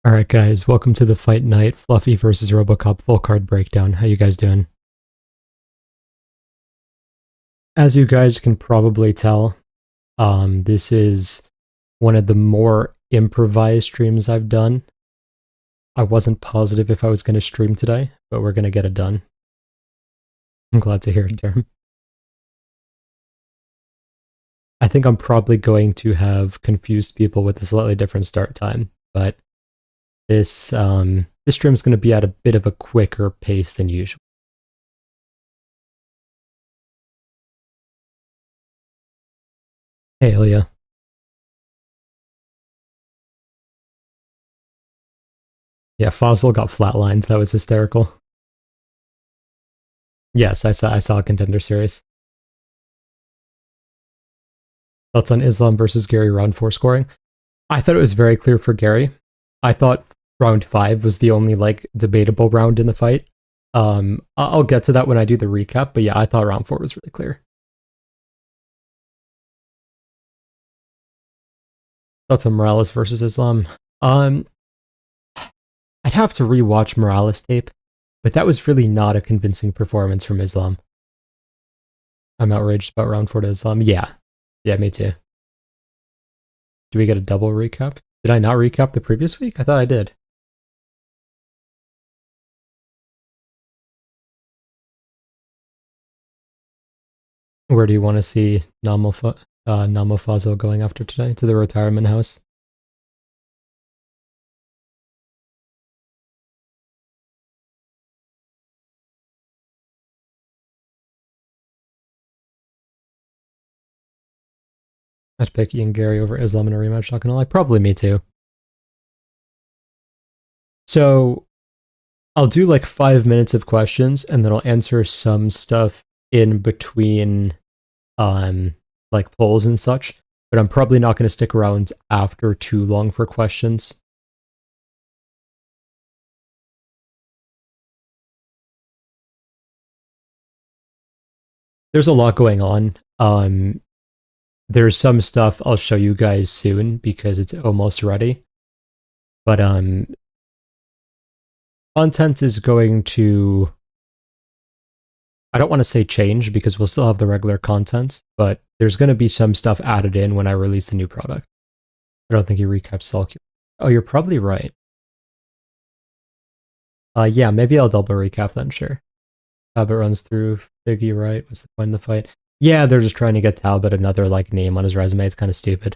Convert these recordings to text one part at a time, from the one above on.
Alright guys, welcome to the Fight Night Fluffy versus Robocop full card breakdown. How you guys doing? As you guys can probably tell, this is one of the more improvised streams I've done. I wasn't positive if I was going to stream today, but we're going to get it done. I'm glad to hear it, Derm. I think I'm probably going to have confused people with a slightly different start time, but this stream is going to be at a bit of a quicker pace than usual. Hey, Ilya. Yeah, Fossil got flatlined. That was hysterical. Yes, I saw a Contender Series. Thoughts on Islam versus Gary round 4 scoring? I thought it was very clear for Gary. I thought round 5 was the only debatable round in the fight. I'll get to that when I do the recap, but yeah, I thought round 4 was really clear. Thoughts on Morales versus Islam? I'd have to rewatch Morales tape, but that was really not a convincing performance from Islam. I'm outraged about round 4 to Islam. Yeah, me too. Do we get a double recap? Did I not recap the previous week? I thought I did. Where do you want to see Namofazo going after today? To the retirement house? I'd pick Ian Gary over Islam in a rematch, not gonna lie. Probably me too. So I'll do like 5 minutes of questions and then I'll answer some stuff in between like polls and such, but I'm probably not going to stick around after too long for questions. There's a lot going on. There's some stuff I'll show you guys soon because it's almost ready. But content is going to, I don't want to say change because we'll still have the regular content, but there's going to be some stuff added in when I release the new product. I don't think you recapped Sulky. Oh, you're probably right. Yeah, maybe I'll double recap then, sure. Talbot runs through Figgy, right? What's the point in the fight? Yeah, they're just trying to get Talbot another name on his resume. It's kind of stupid.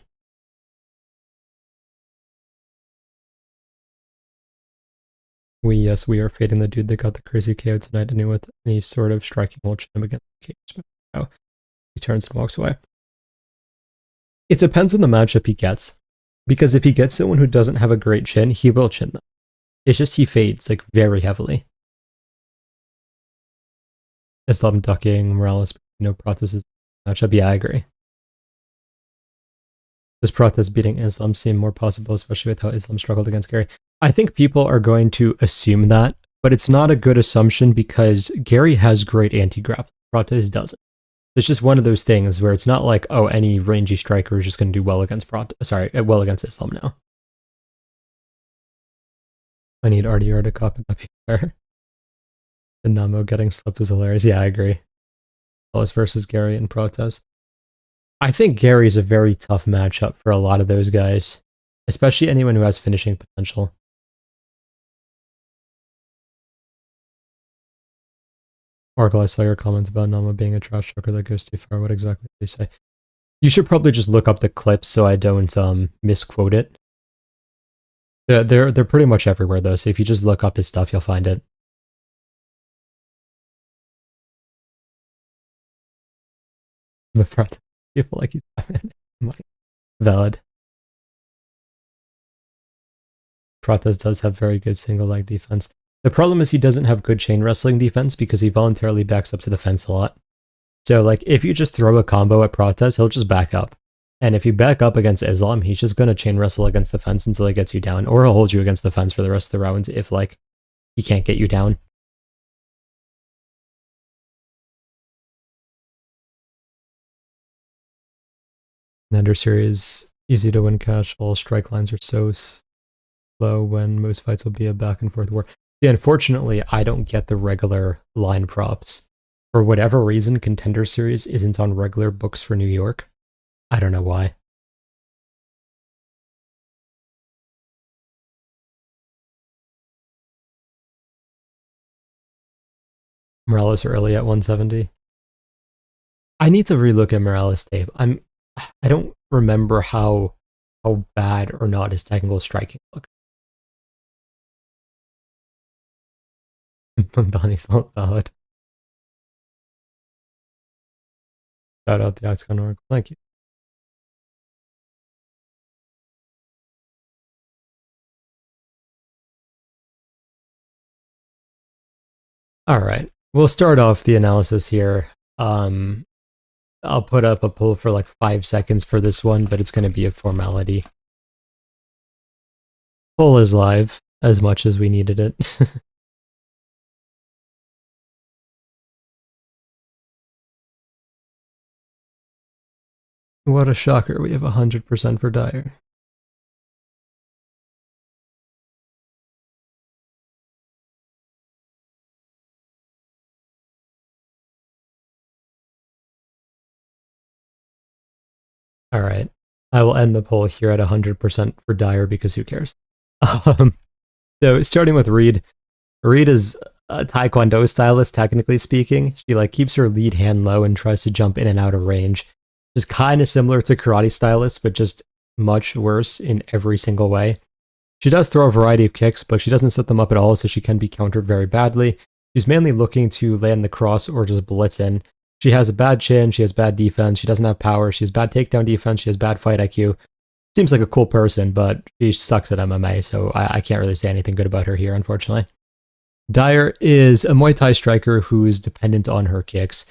Yes, we are fading the dude that got the crazy KO tonight, and with any sort of striking will chin him against the cage. Oh, he turns and walks away. It depends on the matchup he gets. Because if he gets someone who doesn't have a great chin, he will chin them. It's just he fades very heavily. Islam ducking, Morales, Protas' matchup. Yeah, I agree. Does Protas beating Islam seem more possible, especially with how Islam struggled against Gary? I think people are going to assume that, but it's not a good assumption because Gary has great anti-grappling. Protas doesn't. It's just one of those things where it's not like, oh, any rangy striker is just going to do well against well against Islam now. I need RDR to cop it up here. The Namo getting slept was hilarious. Yeah, I agree. Ellis versus Gary and Protas. I think Gary's a very tough matchup for a lot of those guys, especially anyone who has finishing potential. Oracle, I saw your comments about Nama being a trash talker that goes too far. What exactly did you say? You should probably just look up the clips so I don't misquote it. They're pretty much everywhere though, so if you just look up his stuff, you'll find it. But people like he's valid. Pratas does have very good single leg defense. The problem is he doesn't have good chain wrestling defense because he voluntarily backs up to the fence a lot. So if you just throw a combo at Pratas, he'll just back up. And if you back up against Islam, he's just going to chain wrestle against the fence until he gets you down, or he'll hold you against the fence for the rest of the rounds if he can't get you down. Nender series easy to win cash. All strike lines are so flow when most fights will be a back and forth war. Yeah, unfortunately, I don't get the regular line props. For whatever reason, Contender Series isn't on regular books for New York. I don't know why. Morales early at 170. I need to relook at Morales' tape. I don't remember how bad or not his technical striking looked. Donnie's not valid. Shout out to Axcon Oracle. Thank you. All right. We'll start off the analysis here. I'll put up a poll for like 5 seconds for this one, but it's going to be a formality. Poll is live as much as we needed it. What a shocker. We have 100% for Dyer. All right. I will end the poll here at 100% for Dyer because who cares? So starting with Reed. Reed is a Taekwondo stylist, technically speaking. She like keeps her lead hand low and tries to jump in and out of range. Just kind of similar to karate stylists, but just much worse in every single way. She does throw a variety of kicks, but she doesn't set them up at all, so she can be countered very badly. She's mainly looking to land the cross or just blitz in. She has a bad chin, she has bad defense, she doesn't have power, she has bad takedown defense, she has bad fight IQ. Seems like a cool person, but she sucks at MMA, so I can't really say anything good about her here, unfortunately. Dyer is a Muay Thai striker who is dependent on her kicks.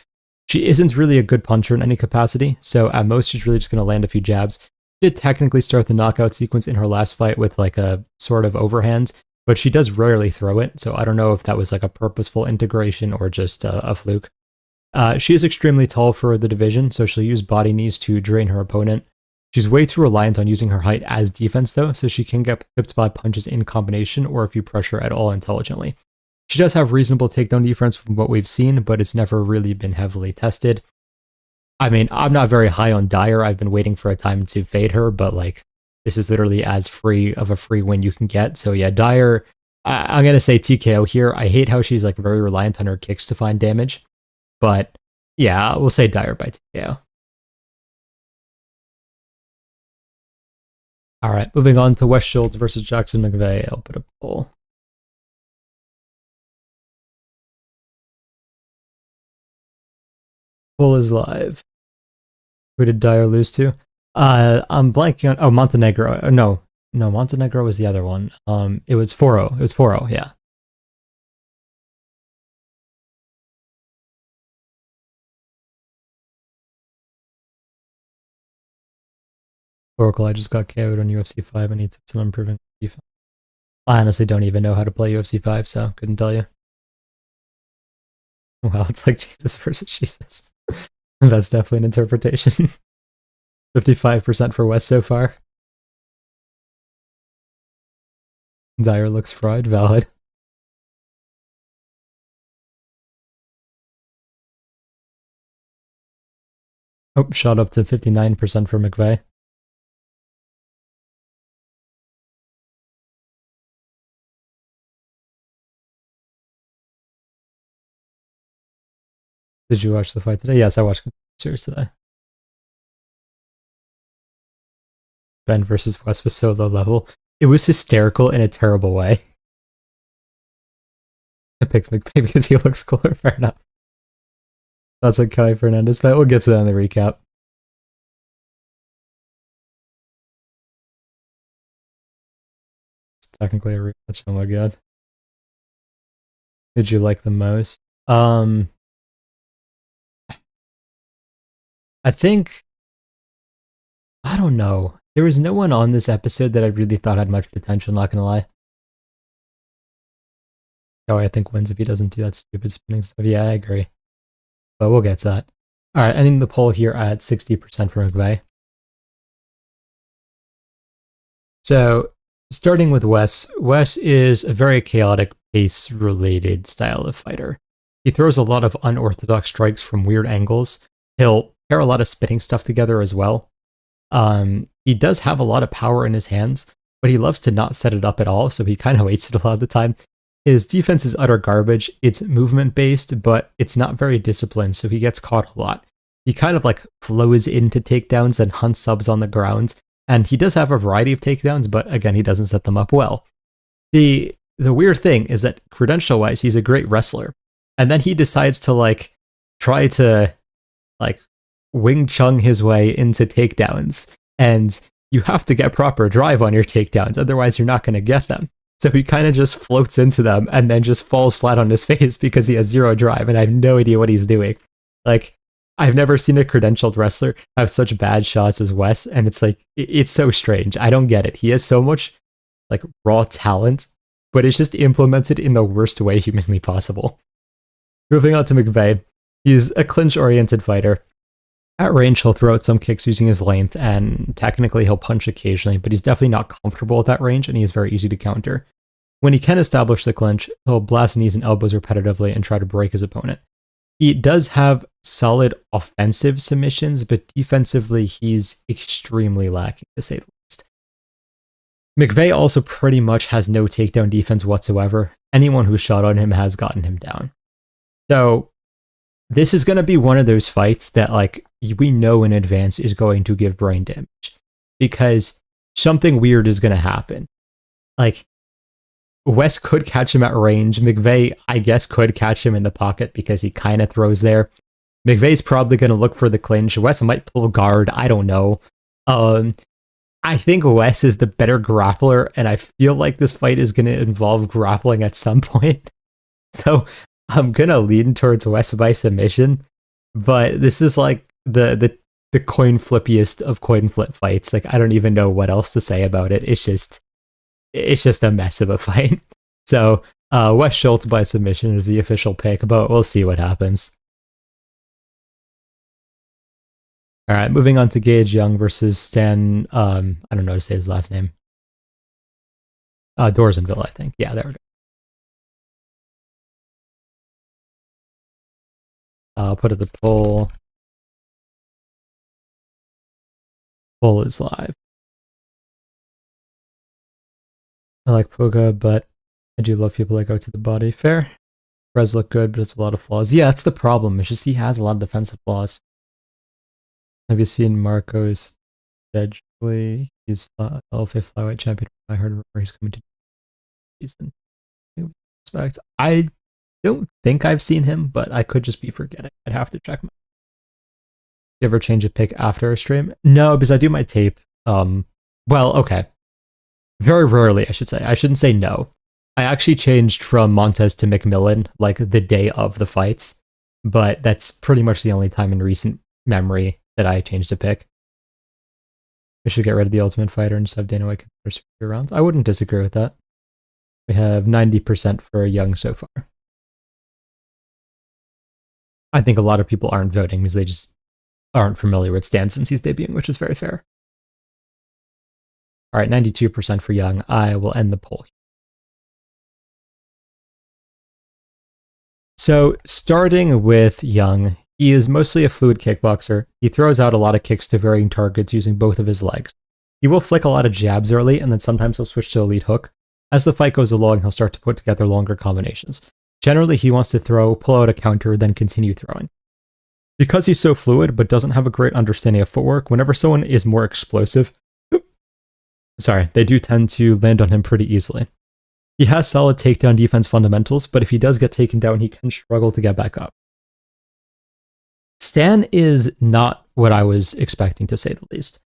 She isn't really a good puncher in any capacity, so at most she's really just going to land a few jabs. She did technically start the knockout sequence in her last fight with like a sort of overhand, but she does rarely throw it, so I don't know if that was like a purposeful integration or just a fluke. She is extremely tall for the division, so she'll use body knees to drain her opponent. She's way too reliant on using her height as defense, though, so she can get clipped by punches in combination or if you pressure at all intelligently. She does have reasonable takedown defense from what we've seen, but it's never really been heavily tested. I mean, I'm not very high on Dyer. I've been waiting for a time to fade her, but like, this is literally as free of a free win you can get. So yeah, Dyer, I'm going to say TKO here. I hate how she's like very reliant on her kicks to find damage, but yeah, we'll say Dyer by TKO. All right, moving on to Wes Schultz versus Jackson McVey. I'll put a poll. Poll is live. Who did Dyer lose to? I'm blanking on. Oh, Montenegro. No, Montenegro was the other one. It was 4-0. It was 4-0. Yeah. Oracle, I just got KO'd on UFC 5. I need some improving defense. I honestly don't even know how to play UFC 5, so couldn't tell you. Wow, it's like Jesus versus Jesus. That's definitely an interpretation. 55% for West so far. Dyer looks fried. Valid. Oh, shot up to 59% for McVey. Did you watch the fight today? Yes, I watched series today. Ben versus West was so low level. It was hysterical in a terrible way. I picked McVey because he looks cooler. Fair enough. That's a Kai Hernandez fight. We'll get to that in the recap. It's technically a rematch. Oh my god. Did you like the most? I think, I don't know. There was no one on this episode that I really thought had much potential, not gonna lie. Oh, I think wins if he doesn't do that stupid spinning stuff. Yeah, I agree. But we'll get to that. Alright, ending the poll here at 60% for McVey. So, Starting with Wes is a very chaotic pace-related style of fighter. He throws a lot of unorthodox strikes from weird angles. He'll pair a lot of spinning stuff together as well. He does have a lot of power in his hands, but he loves to not set it up at all, so he kind of wastes it a lot of the time. His defense is utter garbage. It's movement-based, but it's not very disciplined, so he gets caught a lot. He kind of like flows into takedowns and hunts subs on the ground, and he does have a variety of takedowns, but again, he doesn't set them up well. The weird thing is that credential-wise, he's a great wrestler, and then he decides to like try to like Wing Chun his way into takedowns, and you have to get proper drive on your takedowns, otherwise you're not going to get them. So he kind of just floats into them and then just falls flat on his face because he has zero drive, and I have no idea what he's doing. Like, I've never seen a credentialed wrestler have such bad shots as Wes, and it's like, it's so strange. I don't get it. He has so much like raw talent, but it's just implemented in the worst way humanly possible. Moving on to McVey, he's a clinch-oriented fighter. At range, he'll throw out some kicks using his length, and technically he'll punch occasionally, but he's definitely not comfortable at that range, and he is very easy to counter. When he can establish the clinch, he'll blast knees and elbows repetitively and try to break his opponent. He does have solid offensive submissions, but defensively he's extremely lacking, to say the least. McVey also pretty much has no takedown defense whatsoever. Anyone who's shot on him has gotten him down. So this is going to be one of those fights that like we know in advance is going to give brain damage, because something weird is going to happen. Like, Wes could catch him at range. McVey, I guess, could catch him in the pocket because he kind of throws there. McVey's probably going to look for the clinch. Wes might pull guard. I don't know. I think Wes is the better grappler, and I feel like this fight is going to involve grappling at some point. So I'm going to lean towards Wes by submission, but this is like the coin flippiest of coin flip fights. Like, I don't even know what else to say about it. It's just a mess of a fight. So Wes Schultz by submission is the official pick, but we'll see what happens. All right, moving on to Gage Young versus Stan. I don't know how to say his last name. Dorsenville, I think. Yeah, there we go. I'll put it the poll. Poll is live. I like Puga, but I do love people that go to the body. Fair. Rez look good, but it's a lot of flaws. Yeah, that's the problem. It's just he has a lot of defensive flaws. Have you seen Marcos Deadly? He's LFA flyweight champion. I heard rumor he's coming to season. I don't think I've seen him, but I could just be forgetting. I'd have to check. You ever change a pick after a stream? No, because I do my tape. Well, okay. Very rarely, I should say. I shouldn't say no. I actually changed from Montez to McMillan like the day of the fights, but that's pretty much the only time in recent memory that I changed a pick. We should get rid of the Ultimate Fighter and just have Dana White consider 3 rounds. I wouldn't disagree with that. We have 90% for Young so far. I think a lot of people aren't voting because they just aren't familiar with Stan since he's debuting, which is very fair. All right, 92% for Young. I will end the poll. So, starting with Young, he is mostly a fluid kickboxer. He throws out a lot of kicks to varying targets using both of his legs. He will flick a lot of jabs early, and then sometimes he'll switch to a lead hook. As the fight goes along, he'll start to put together longer combinations. Generally, he wants to throw, pull out a counter, then continue throwing. Because he's so fluid, but doesn't have a great understanding of footwork, whenever someone is more explosive, they do tend to land on him pretty easily. He has solid takedown defense fundamentals, but if he does get taken down, he can struggle to get back up. Stan is not what I was expecting, to say the least.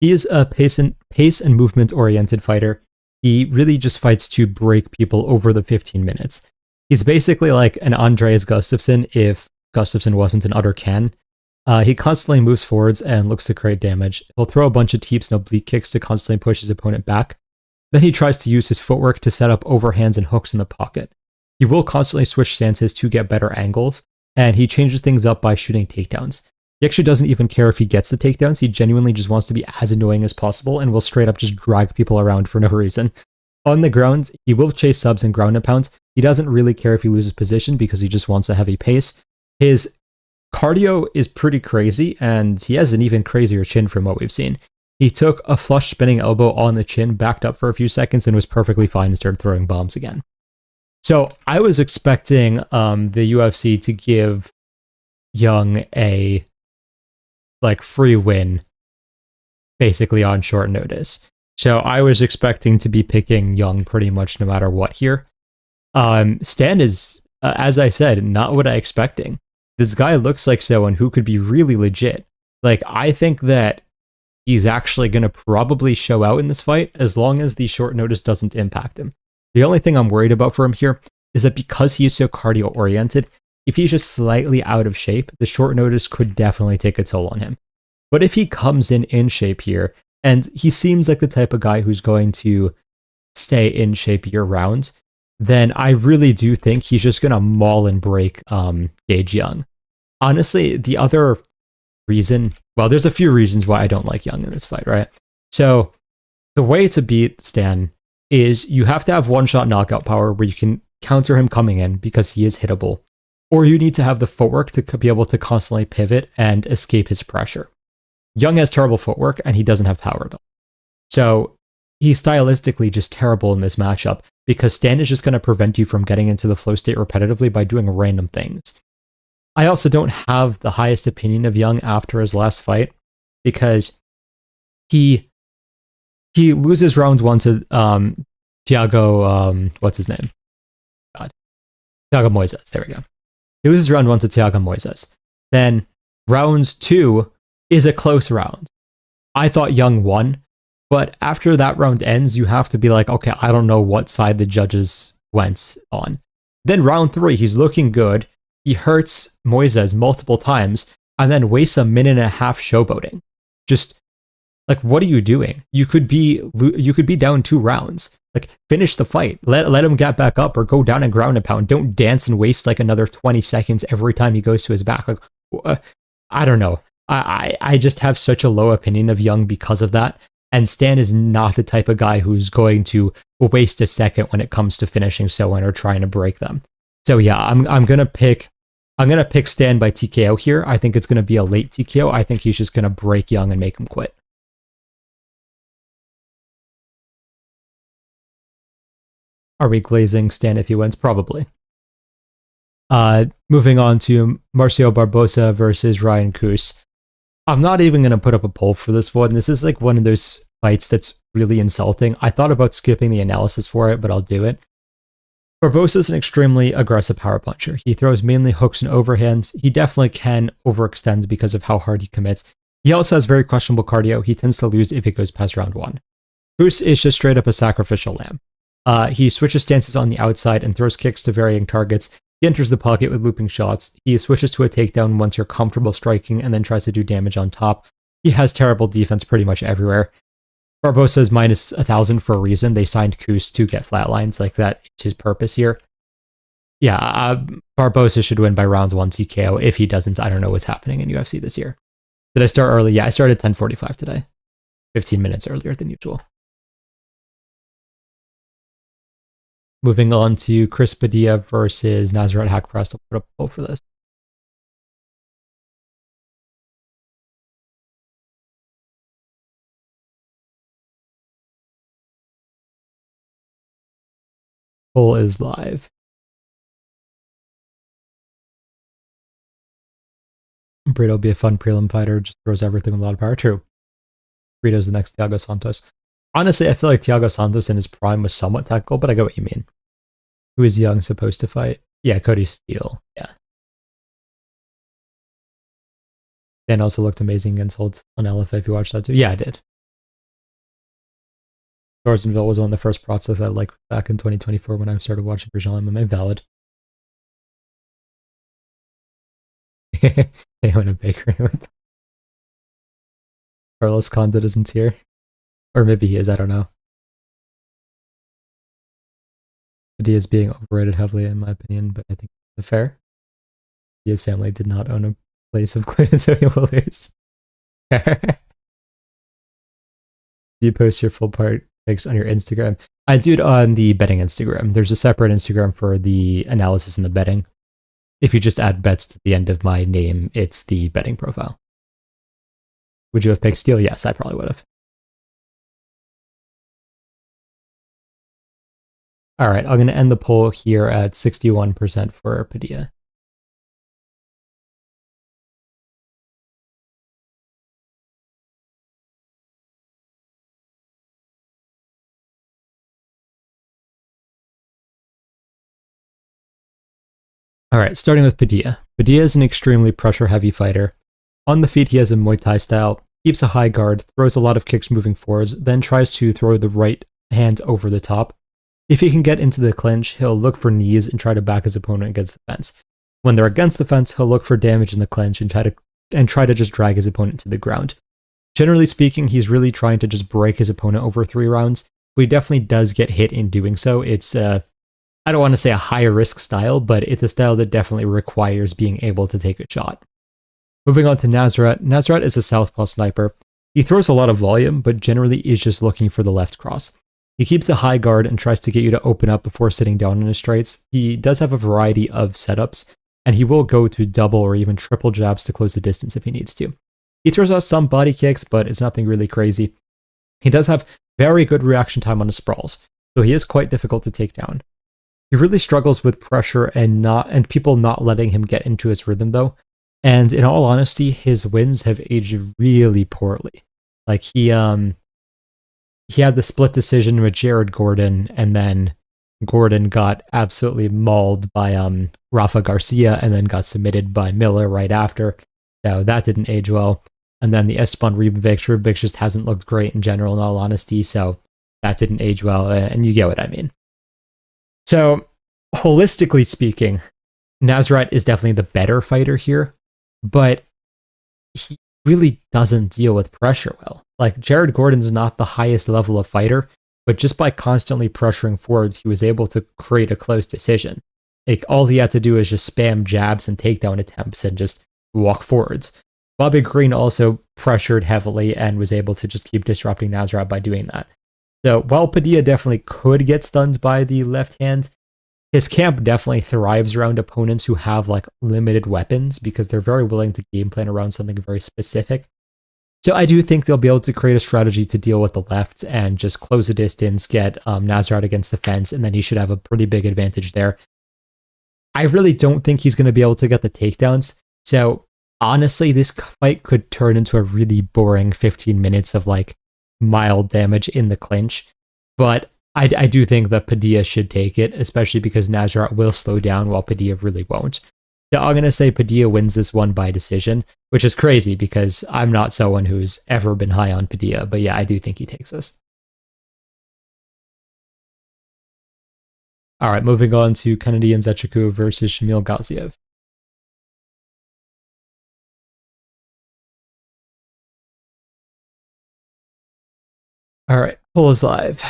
He is a pace and movement-oriented fighter. He really just fights to break people over the 15 minutes. He's basically like an Andreas Gustafsson if Gustafsson wasn't an utter can. He constantly moves forwards and looks to create damage. He'll throw a bunch of teeps and oblique kicks to constantly push his opponent back. Then he tries to use his footwork to set up overhands and hooks in the pocket. He will constantly switch stances to get better angles, and he changes things up by shooting takedowns. He actually doesn't even care if he gets the takedowns. He genuinely just wants to be as annoying as possible and will straight up just drag people around for no reason. On the ground, he will chase subs and ground and pounds. He doesn't really care if he loses position because he just wants a heavy pace. His cardio is pretty crazy, and he has an even crazier chin from what we've seen. He took a flush spinning elbow on the chin, backed up for a few seconds, and was perfectly fine and started throwing bombs again. So I was expecting the UFC to give Young a free win, basically on short notice. So I was expecting to be picking Young pretty much no matter what here. Stan is, as I said, not what I expecting. This guy looks like someone who could be really legit. I think that he's actually going to probably show out in this fight as long as the short notice doesn't impact him. The only thing I'm worried about for him here is that because he is so cardio oriented, if he's just slightly out of shape, the short notice could definitely take a toll on him. But if he comes in shape here, and he seems like the type of guy who's going to stay in shape year-round, then I really do think he's just going to maul and break Gage Young. Honestly, the other reason, well, there's a few reasons why I don't like Young in this fight, right? So the way to beat Stan is you have to have one-shot knockout power where you can counter him coming in because he is hittable, or you need to have the footwork to be able to constantly pivot and escape his pressure. Young has terrible footwork, and he doesn't have power at all. So he's stylistically just terrible in this matchup because Stan is just going to prevent you from getting into the flow state repetitively by doing random things. I also don't have the highest opinion of Young after his last fight because he loses round 1 to Thiago, what's his name? God. Thiago Moises, there we go. He loses round 1 to Thiago Moises. Then round 2 is a close round. I thought Young won, but after that round ends, you have to be like, okay, I don't know what side the judges went on. Then round 3, he's looking good. He hurts Moises multiple times and then wastes a minute and a half showboating. Just what are you doing? You could be down 2 rounds. Finish the fight. Let him get back up or go down and ground and pound. Don't dance and waste another 20 seconds every time he goes to his back. I don't know. I just have such a low opinion of Young because of that. And Stan is not the type of guy who's going to waste a second when it comes to finishing someone or trying to break them. So yeah, I'm gonna pick Stan by TKO here. I think it's gonna be a late TKO. I think he's just gonna break Young and make him quit. Are we glazing Stan if he wins? Probably. Moving on to Marcio Barbosa versus Ryan Cous. I'm not even going to put up a poll for this one. This is one of those fights that's really insulting. I thought about skipping the analysis for it, but I'll do it. Barbosa is an extremely aggressive power puncher. He throws mainly hooks and overhands. He definitely can overextend because of how hard he commits. He also has very questionable cardio. He tends to lose if it goes past round 1. Cous is just straight up a sacrificial lamb. He switches stances on the outside and throws kicks to varying targets. He enters the pocket with looping shots. He switches to a takedown once you're comfortable striking and then tries to do damage on top. He has terrible defense pretty much everywhere. Barbosa is minus 1,000 for a reason. They signed Cous to get flatlines. That is his purpose here. Yeah, Barbosa should win by round 1 TKO. If he doesn't, I don't know what's happening in UFC this year. Did I start early? Yeah, I started 10:45 today. 15 minutes earlier than usual. Moving on to Chris Padilla versus Nasrat Haqparast. I'll put up a poll for this. Poll is live. Brito will be a fun prelim fighter, just throws everything with a lot of power. True. Brito's the next Thiago Santos. Honestly, I feel like Thiago Santos in his prime was somewhat technical, but I get what you mean. Who is Young supposed to fight? Yeah, Cody Steele. Yeah. Dan also looked amazing against Holt on LFA if you watched that too. Yeah, I did. Jordanville was one of the first prospects I liked back in 2024 when I started watching Brazilian MMA. Valid. They own a bakery with Carlos Condit isn't here. Or maybe he is, I don't know. Padilla is being overrated heavily in my opinion, but I think it's fair. Padilla's family did not own a place of quit until you will lose. Do you post your full part pics on your Instagram? I do it on the betting Instagram. There's a separate Instagram for the analysis and the betting. If you just add bets to the end of my name, it's the betting profile. Would you have picked Steele? Yes, I probably would have. All right, I'm going to end the poll here at 61% for Padilla. All right, starting with Padilla. Padilla is an extremely pressure-heavy fighter. On the feet, he has a Muay Thai style, keeps a high guard, throws a lot of kicks moving forwards, then tries to throw the right hand over the top. If he can get into the clinch, he'll look for knees and try to back his opponent against the fence. When they're against the fence, he'll look for damage in the clinch and try to just drag his opponent to the ground. Generally speaking, he's really trying to just break his opponent over 3 rounds, but he definitely does get hit in doing so. It's I don't want to say a high-risk style, but it's a style that definitely requires being able to take a shot. Moving on to Nasrat. Nasrat is a southpaw sniper. He throws a lot of volume, but generally is just looking for the left cross. He keeps a high guard and tries to get you to open up before sitting down in his strikes. He does have a variety of setups, and he will go to double or even triple jabs to close the distance if he needs to. He throws out some body kicks, but it's nothing really crazy. He does have very good reaction time on his sprawls, so he is quite difficult to take down. He really struggles with pressure and people not letting him get into his rhythm though. And in all honesty, his wins have aged really poorly. Like he had the split decision with Jared Gordon, and then Gordon got absolutely mauled by Rafa Garcia, and then got submitted by Miller right after. So that didn't age well. And then the Esteban Ribovic just hasn't looked great in general, in all honesty. So that didn't age well, and you get what I mean. So, holistically speaking, Nasrat is definitely the better fighter here, but he really doesn't deal with pressure well. Like, Jared Gordon's not the highest level of fighter, but just by constantly pressuring forwards, he was able to create a close decision. Like, all he had to do is just spam jabs and takedown attempts and just walk forwards. Bobby Green also pressured heavily and was able to just keep disrupting Nasrat by doing that. So while Padilla definitely could get stunned by the left hand, his camp definitely thrives around opponents who have like limited weapons because they're very willing to game plan around something very specific. So I do think they'll be able to create a strategy to deal with the left and just close the distance, get Nasrat against the fence, and then he should have a pretty big advantage there. I really don't think he's going to be able to get the takedowns. So honestly, this fight could turn into a really boring 15 minutes of like mild damage in the clinch, but I do think that Padilla should take it, especially because Nasrat will slow down while Padilla really won't. So I'm going to say Padilla wins this one by decision, which is crazy because I'm not someone who's ever been high on Padilla, but yeah, I do think he takes this. All right, moving on to Kennedy Nzechukwu versus Shamil Gaziev. All right, poll is live.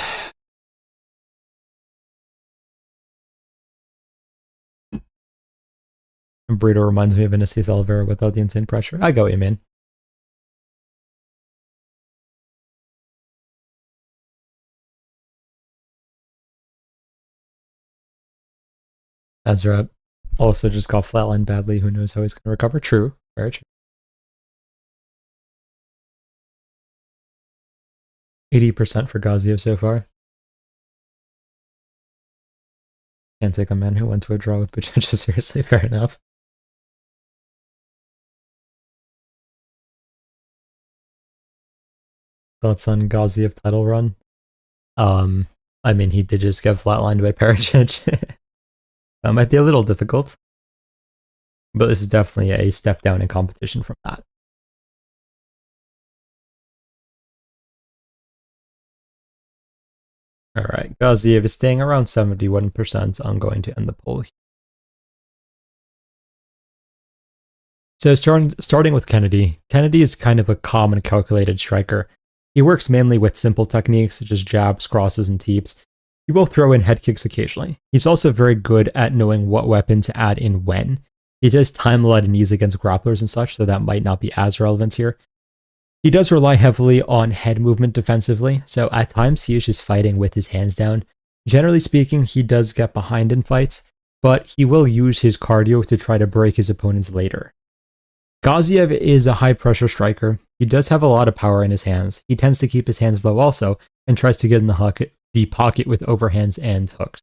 Burrito reminds me of Vinicius Oliveira without the insane pressure. I go, you mean. Ezra also just got flatlined badly. Who knows how he's going to recover? True. Very true. 80% for Gaziev so far. Can't take a man who went to a draw with Padilla seriously. Fair enough. Thoughts on Gaziev title run? I mean, he did just get flatlined by Perisic. That might be a little difficult, but this is definitely a step down in competition from that. All right, Gaziev is staying around 71%. I'm going to end the poll here. So starting with Kennedy. Kennedy is kind of a calm and calculated striker. He works mainly with simple techniques such as jabs, crosses, and teeps. He will throw in head kicks occasionally. He's also very good at knowing what weapon to add in when. He does time a lot of knees against grapplers and such, so that might not be as relevant here. He does rely heavily on head movement defensively, so at times he is just fighting with his hands down. Generally speaking, he does get behind in fights, but he will use his cardio to try to break his opponents later. Gaziev is a high-pressure striker. He does have a lot of power in his hands. He tends to keep his hands low also, and tries to get in the pocket with overhands and hooks.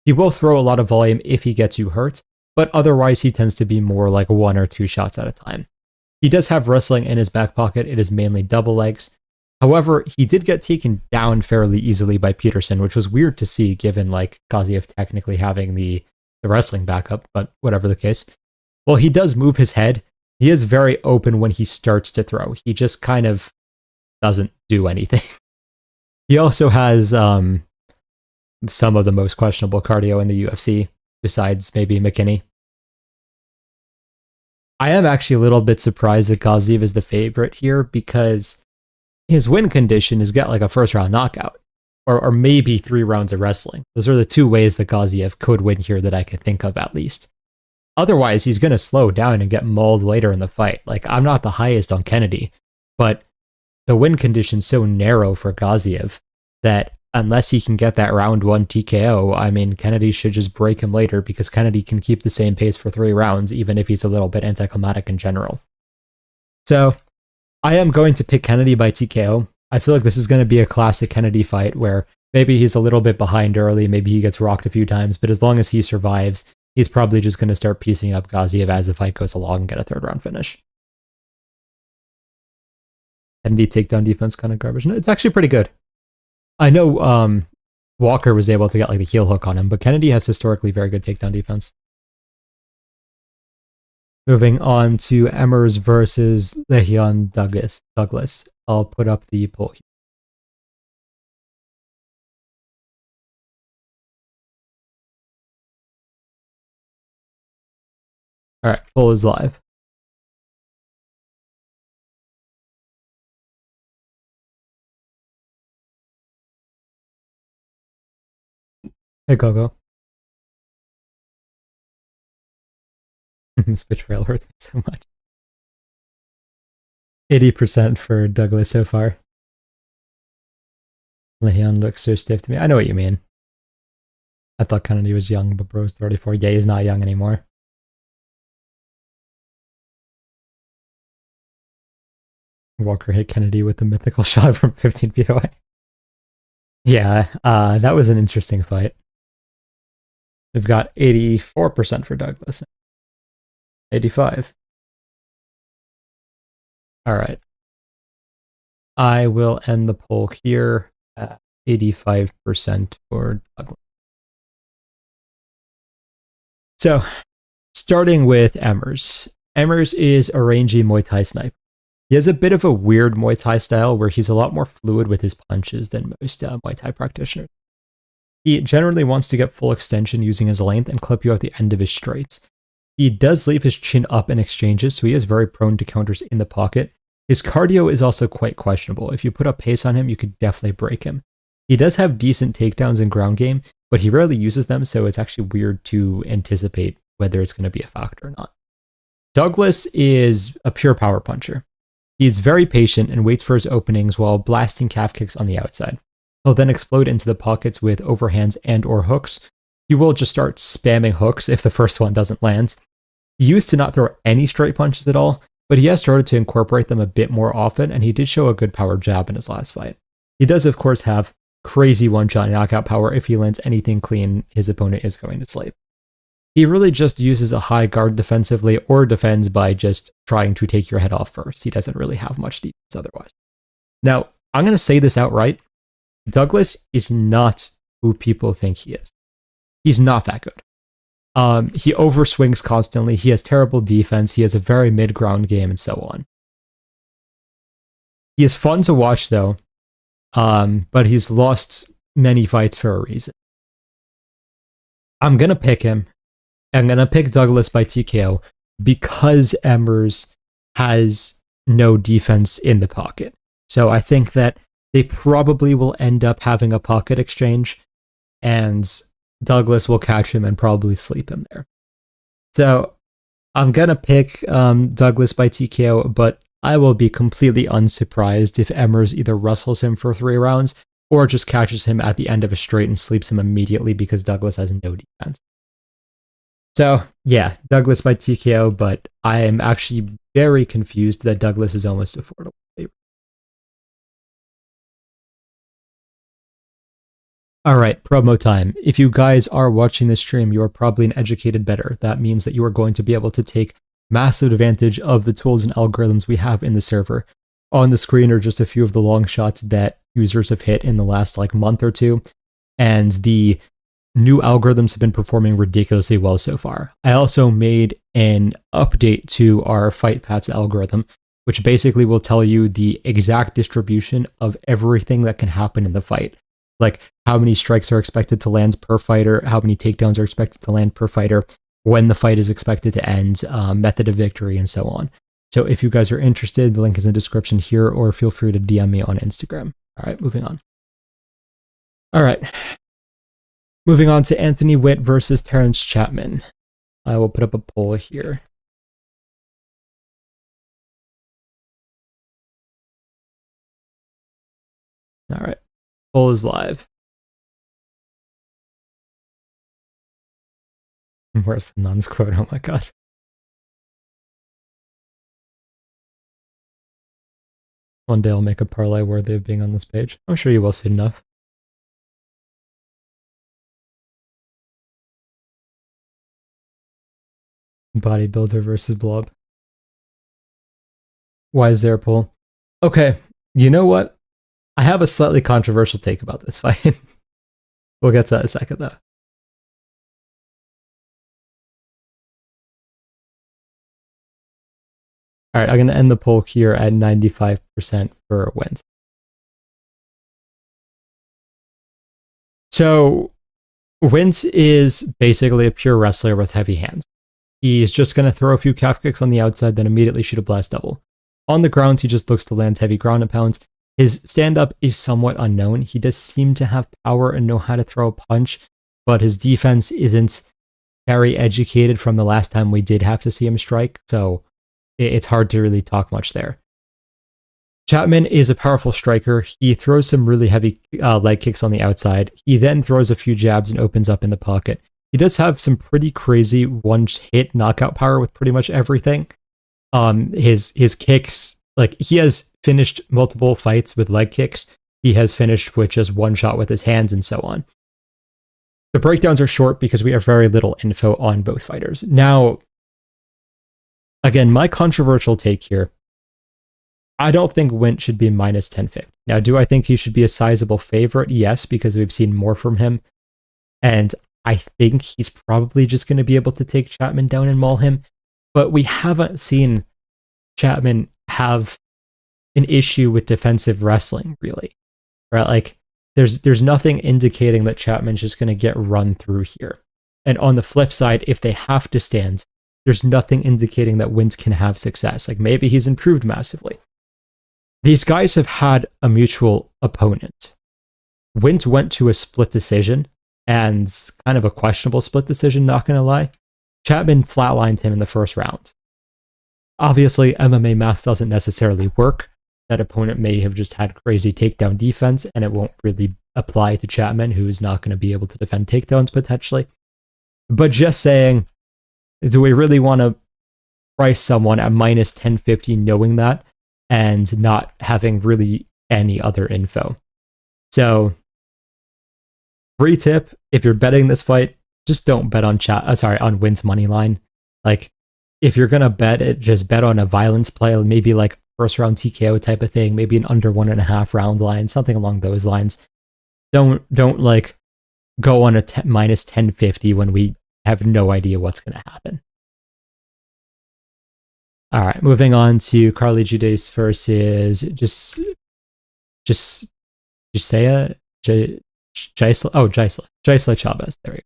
He will throw a lot of volume if he gets you hurt, but otherwise he tends to be more like 1 or 2 shots at a time. He does have wrestling in his back pocket. It is mainly double legs. However, he did get taken down fairly easily by Peterson, which was weird to see given like Gaziev technically having the wrestling backup, but whatever the case. Well, he does move his head. He is very open when he starts to throw. He just kind of doesn't do anything. He also has some of the most questionable cardio in the UFC, besides maybe McKinney. I am actually a little bit surprised that Gaziev is the favorite here because his win condition is get like a first round knockout or maybe 3 rounds of wrestling. Those are the 2 ways that Gaziev could win here that I could think of at least. Otherwise, he's going to slow down and get mauled later in the fight. Like, I'm not the highest on Kennedy, but the win condition's so narrow for Gaziev that unless he can get that round 1 TKO, I mean, Kennedy should just break him later because Kennedy can keep the same pace for 3 rounds, even if he's a little bit anticlimactic in general. So, I am going to pick Kennedy by TKO. I feel like this is going to be a classic Kennedy fight where maybe he's a little bit behind early, maybe he gets rocked a few times, but as long as he survives, he's probably just going to start piecing up Gaziev as the fight goes along and get a 3rd round finish. Kennedy takedown defense kind of garbage. No, it's actually pretty good. I know Walker was able to get like the heel hook on him, but Kennedy has historically very good takedown defense. Moving on to Emmers versus Leon Douglas. I'll put up the poll here. Alright, poll is live. Hey, Gogo. This betrayal hurts me so much. 80% for Douglas so far. Leon looks so stiff to me. I know what you mean. I thought Kennedy was young, but bro's 34. Yeah, he's not young anymore. Walker hit Kennedy with the mythical shot from 15 feet away. Yeah, that was an interesting fight. We've got 84% for Douglas. 85. Alright. I will end the poll here at 85% for Douglas. So, starting with Emmers. Emmers is a rangy Muay Thai sniper. He has a bit of a weird Muay Thai style where he's a lot more fluid with his punches than most Muay Thai practitioners. He generally wants to get full extension using his length and clip you at the end of his straights. He does leave his chin up in exchanges, so he is very prone to counters in the pocket. His cardio is also quite questionable. If you put up pace on him, you could definitely break him. He does have decent takedowns in ground game, but he rarely uses them, so it's actually weird to anticipate whether it's going to be a factor or not. Douglas is a pure power puncher. He is very patient and waits for his openings while blasting calf kicks on the outside. He'll then explode into the pockets with overhands and or hooks. He will just start spamming hooks if the first one doesn't land. He used to not throw any straight punches at all, but he has started to incorporate them a bit more often, and he did show a good power jab in his last fight. He does, of course, have crazy one-shot knockout power. If he lands anything clean, his opponent is going to sleep. He really just uses a high guard defensively or defends by just trying to take your head off first. He doesn't really have much defense otherwise. Now, I'm going to say this outright. Douglas is not who people think he is. He's not that good. He overswings constantly. He has terrible defense. He has a very mid-ground game and so on. He is fun to watch though, but he's lost many fights for a reason. I'm going to pick him. I'm going to pick Douglas by TKO because Emmers has no defense in the pocket. So I think that they probably will end up having a pocket exchange, and Douglas will catch him and probably sleep him there. So I'm gonna pick Douglas by TKO, but I will be completely unsurprised if Emmers either wrestles him for 3 rounds or just catches him at the end of a straight and sleeps him immediately because Douglas has no defense. So, yeah, Douglas by TKO, but I am actually very confused that Douglas is almost affordable. All right, promo time. If you guys are watching this stream, you are probably an educated bettor. That means that you are going to be able to take massive advantage of the tools and algorithms we have in the server. On the screen are just a few of the long shots that users have hit in the last month or two, and the new algorithms have been performing ridiculously well so far. I also made an update to our Fight Paths algorithm, which basically will tell you the exact distribution of everything that can happen in the fight. Like how many strikes are expected to land per fighter, how many takedowns are expected to land per fighter, when the fight is expected to end, method of victory, and so on. So if you guys are interested, the link is in the description here, or feel free to DM me on Instagram. All right, moving on. All right. Moving on to Anthony Wint versus Terrence Chapman. I will put up a poll here. All right. Poll is live. Where's the nun's quote? Oh my god. One day I'll make a parlay worthy of being on this page. I'm sure you will soon enough. Bodybuilder versus blob. Why is there a poll? Okay, you know what? I have a slightly controversial take about this fight. We'll get to that in a second, though. All right, I'm going to end the poll here at 95% for Wint. So, Wint is basically a pure wrestler with heavy hands. He's just going to throw a few calf kicks on the outside, then immediately shoot a blast double. On the ground, he just looks to land heavy ground and pounds. His stand-up is somewhat unknown. He does seem to have power and know how to throw a punch, but his defense isn't very educated from the last time we did have to see him strike, so it's hard to really talk much there. Chapman is a powerful striker. He throws some really heavy leg kicks on the outside. He then throws a few jabs and opens up in the pocket. He does have some pretty crazy one-hit knockout power with pretty much everything. His kicks, he has finished multiple fights with leg kicks. He has finished with just one shot with his hands and so on. The breakdowns are short because we have very little info on both fighters. Now, again, my controversial take here, I don't think Wint should be minus 1050. Now, do I think he should be a sizable favorite? Yes, because we've seen more from him. And I think he's probably just going to be able to take Chapman down and maul him. But we haven't seen Chapman have an issue with defensive wrestling, really. Right? There's nothing indicating that Chapman's just going to get run through here. And on the flip side, if they have to stand, there's nothing indicating that Wint can have success. Maybe he's improved massively. These guys have had a mutual opponent. Wint went to a split decision, and kind of a questionable split decision, not going to lie. Chapman flatlined him in the first round. Obviously, MMA math doesn't necessarily work. That opponent may have just had crazy takedown defense, and it won't really apply to Chapman, who is not going to be able to defend takedowns potentially. But just saying, do we really want to price someone at minus 1050 knowing that, and not having really any other info? So, free tip, if you're betting this fight, just don't bet on on Wint's money line. If you're gonna bet it, just bet on a violence play, maybe first round TKO type of thing, maybe an under 1.5 round line, something along those lines. Don't go on a minus 1050 when we have no idea what's gonna happen. All right, moving on to Carly Judice versus Gisela Chavez. There we go.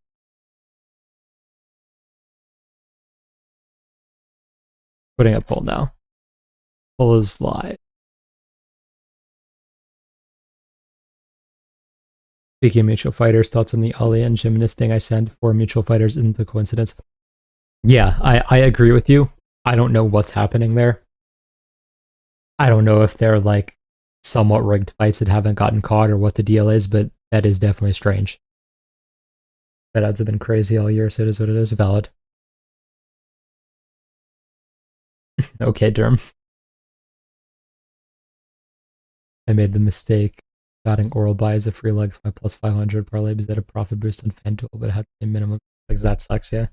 Putting up poll now. Poll is live. Speaking of mutual fighters, thoughts on the Ali and Jimenez thing I sent for mutual fighters isn't a coincidence. Yeah, I agree with you. I don't know what's happening there. I don't know if they're like somewhat rigged fights that haven't gotten caught or what the deal is, but that is definitely strange. That odds have been crazy all year, so it is what it is. Valid. Okay, Derm. I made the mistake adding oral buy as a free leg for my plus 500 parlay because I had a profit boost on FanDuel, but it had the minimum. Like, that sucks, yeah.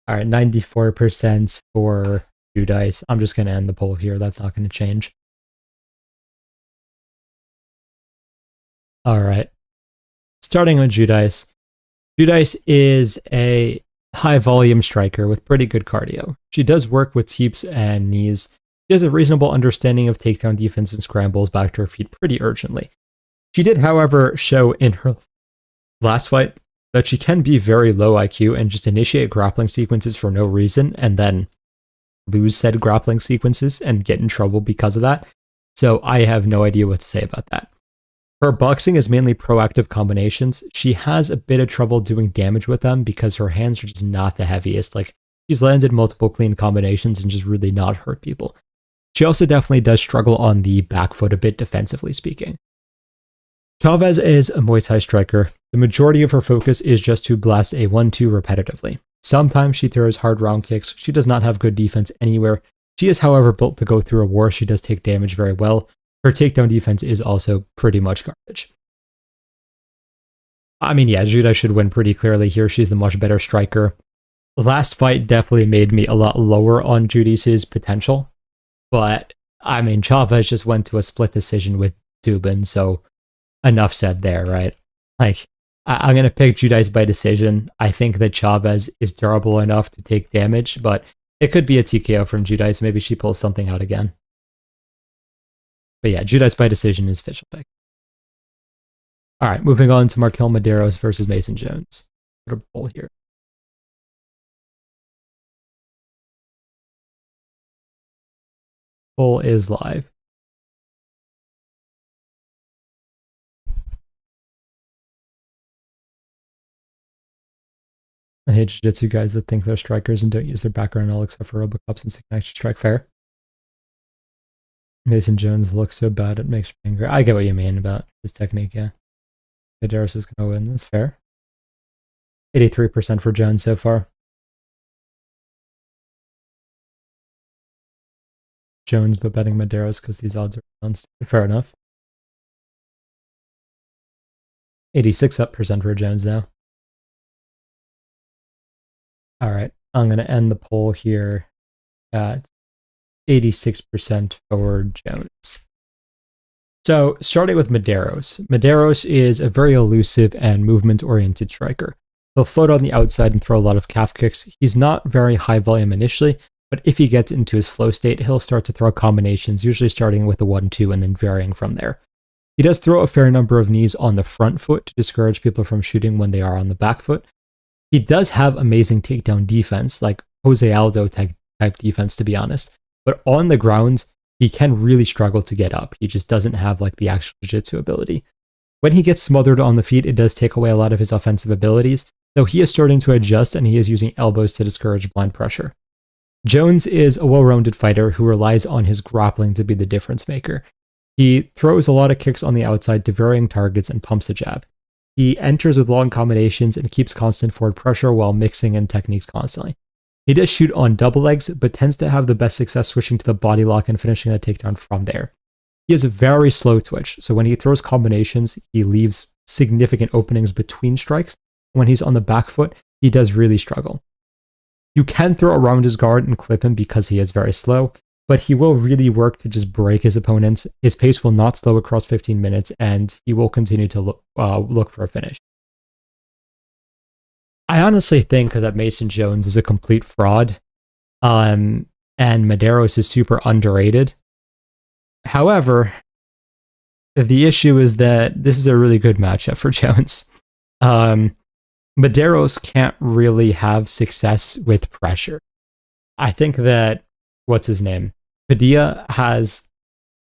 All right, 94% for Judice. I'm just going to end the poll here. That's not going to change. All right. Starting with Judice. Judice is a high volume striker with pretty good cardio. She does work with teeps and knees. She has a reasonable understanding of takedown defense and scrambles back to her feet pretty urgently. She did, however, show in her last fight that she can be very low IQ and just initiate grappling sequences for no reason and then lose said grappling sequences and get in trouble because of that. So I have no idea what to say about that. Her boxing is mainly proactive combinations. She has a bit of trouble doing damage with them because her hands are just not the heaviest. Like, she's landed multiple clean combinations and just really not hurt people. She also definitely does struggle on the back foot a bit, defensively speaking. Chavez is a Muay Thai striker. The majority of her focus is just to blast a 1-2 repetitively. Sometimes she throws hard round kicks. She does not have good defense anywhere. She is, however, built to go through a war. She does take damage very well. Her takedown defense is also pretty much garbage. I mean, yeah, Judice should win pretty clearly here. She's the much better striker. The last fight definitely made me a lot lower on Judice's potential. But, I mean, Chavez just went to a split decision with Dubin, so enough said there, right? Like, I'm going to pick Judice by decision. I think that Chavez is durable enough to take damage, but it could be a TKO from Judice. Maybe she pulls something out again. But yeah, Judice by decision is official pick. All right, moving on to Markel Mederos versus Mason Jones. Put a poll here. Poll is live. I hate jiu-jitsu guys that think they're strikers and don't use their background at all except for Robocop since they can actually strike fair. Mason Jones looks so bad it makes me angry. I get what you mean about his technique, yeah. Mederos is going to win. That's fair. 83% for Jones so far. Jones, but betting Mederos because these odds are unstupid. Fair enough. 86% for Jones now. All right, I'm going to end the poll here at 86% for Jones. So, starting with Mederos. Mederos is a very elusive and movement-oriented striker. He'll float on the outside and throw a lot of calf kicks. He's not very high volume initially, but if he gets into his flow state, he'll start to throw combinations, usually starting with a 1-2 and then varying from there. He does throw a fair number of knees on the front foot to discourage people from shooting when they are on the back foot. He does have amazing takedown defense, like Jose Aldo type defense, to be honest. But on the ground, he can really struggle to get up. He just doesn't have like the actual jiu-jitsu ability. When he gets smothered on the feet, it does take away a lot of his offensive abilities, though he is starting to adjust and he is using elbows to discourage blind pressure. Jones is a well-rounded fighter who relies on his grappling to be the difference maker. He throws a lot of kicks on the outside to varying targets and pumps the jab. He enters with long combinations and keeps constant forward pressure while mixing in techniques constantly. He does shoot on double legs, but tends to have the best success switching to the body lock and finishing the takedown from there. He has a very slow twitch, so when he throws combinations, he leaves significant openings between strikes. When he's on the back foot, he does really struggle. You can throw around his guard and clip him because he is very slow, but he will really work to just break his opponents. His pace will not slow across 15 minutes, and he will continue to look for a finish. I honestly think that Mason Jones is a complete fraud, and Mederos is super underrated. However, the issue is that this is a really good matchup for Jones. Mederos can't really have success with pressure. I think that, what's his name? Padilla has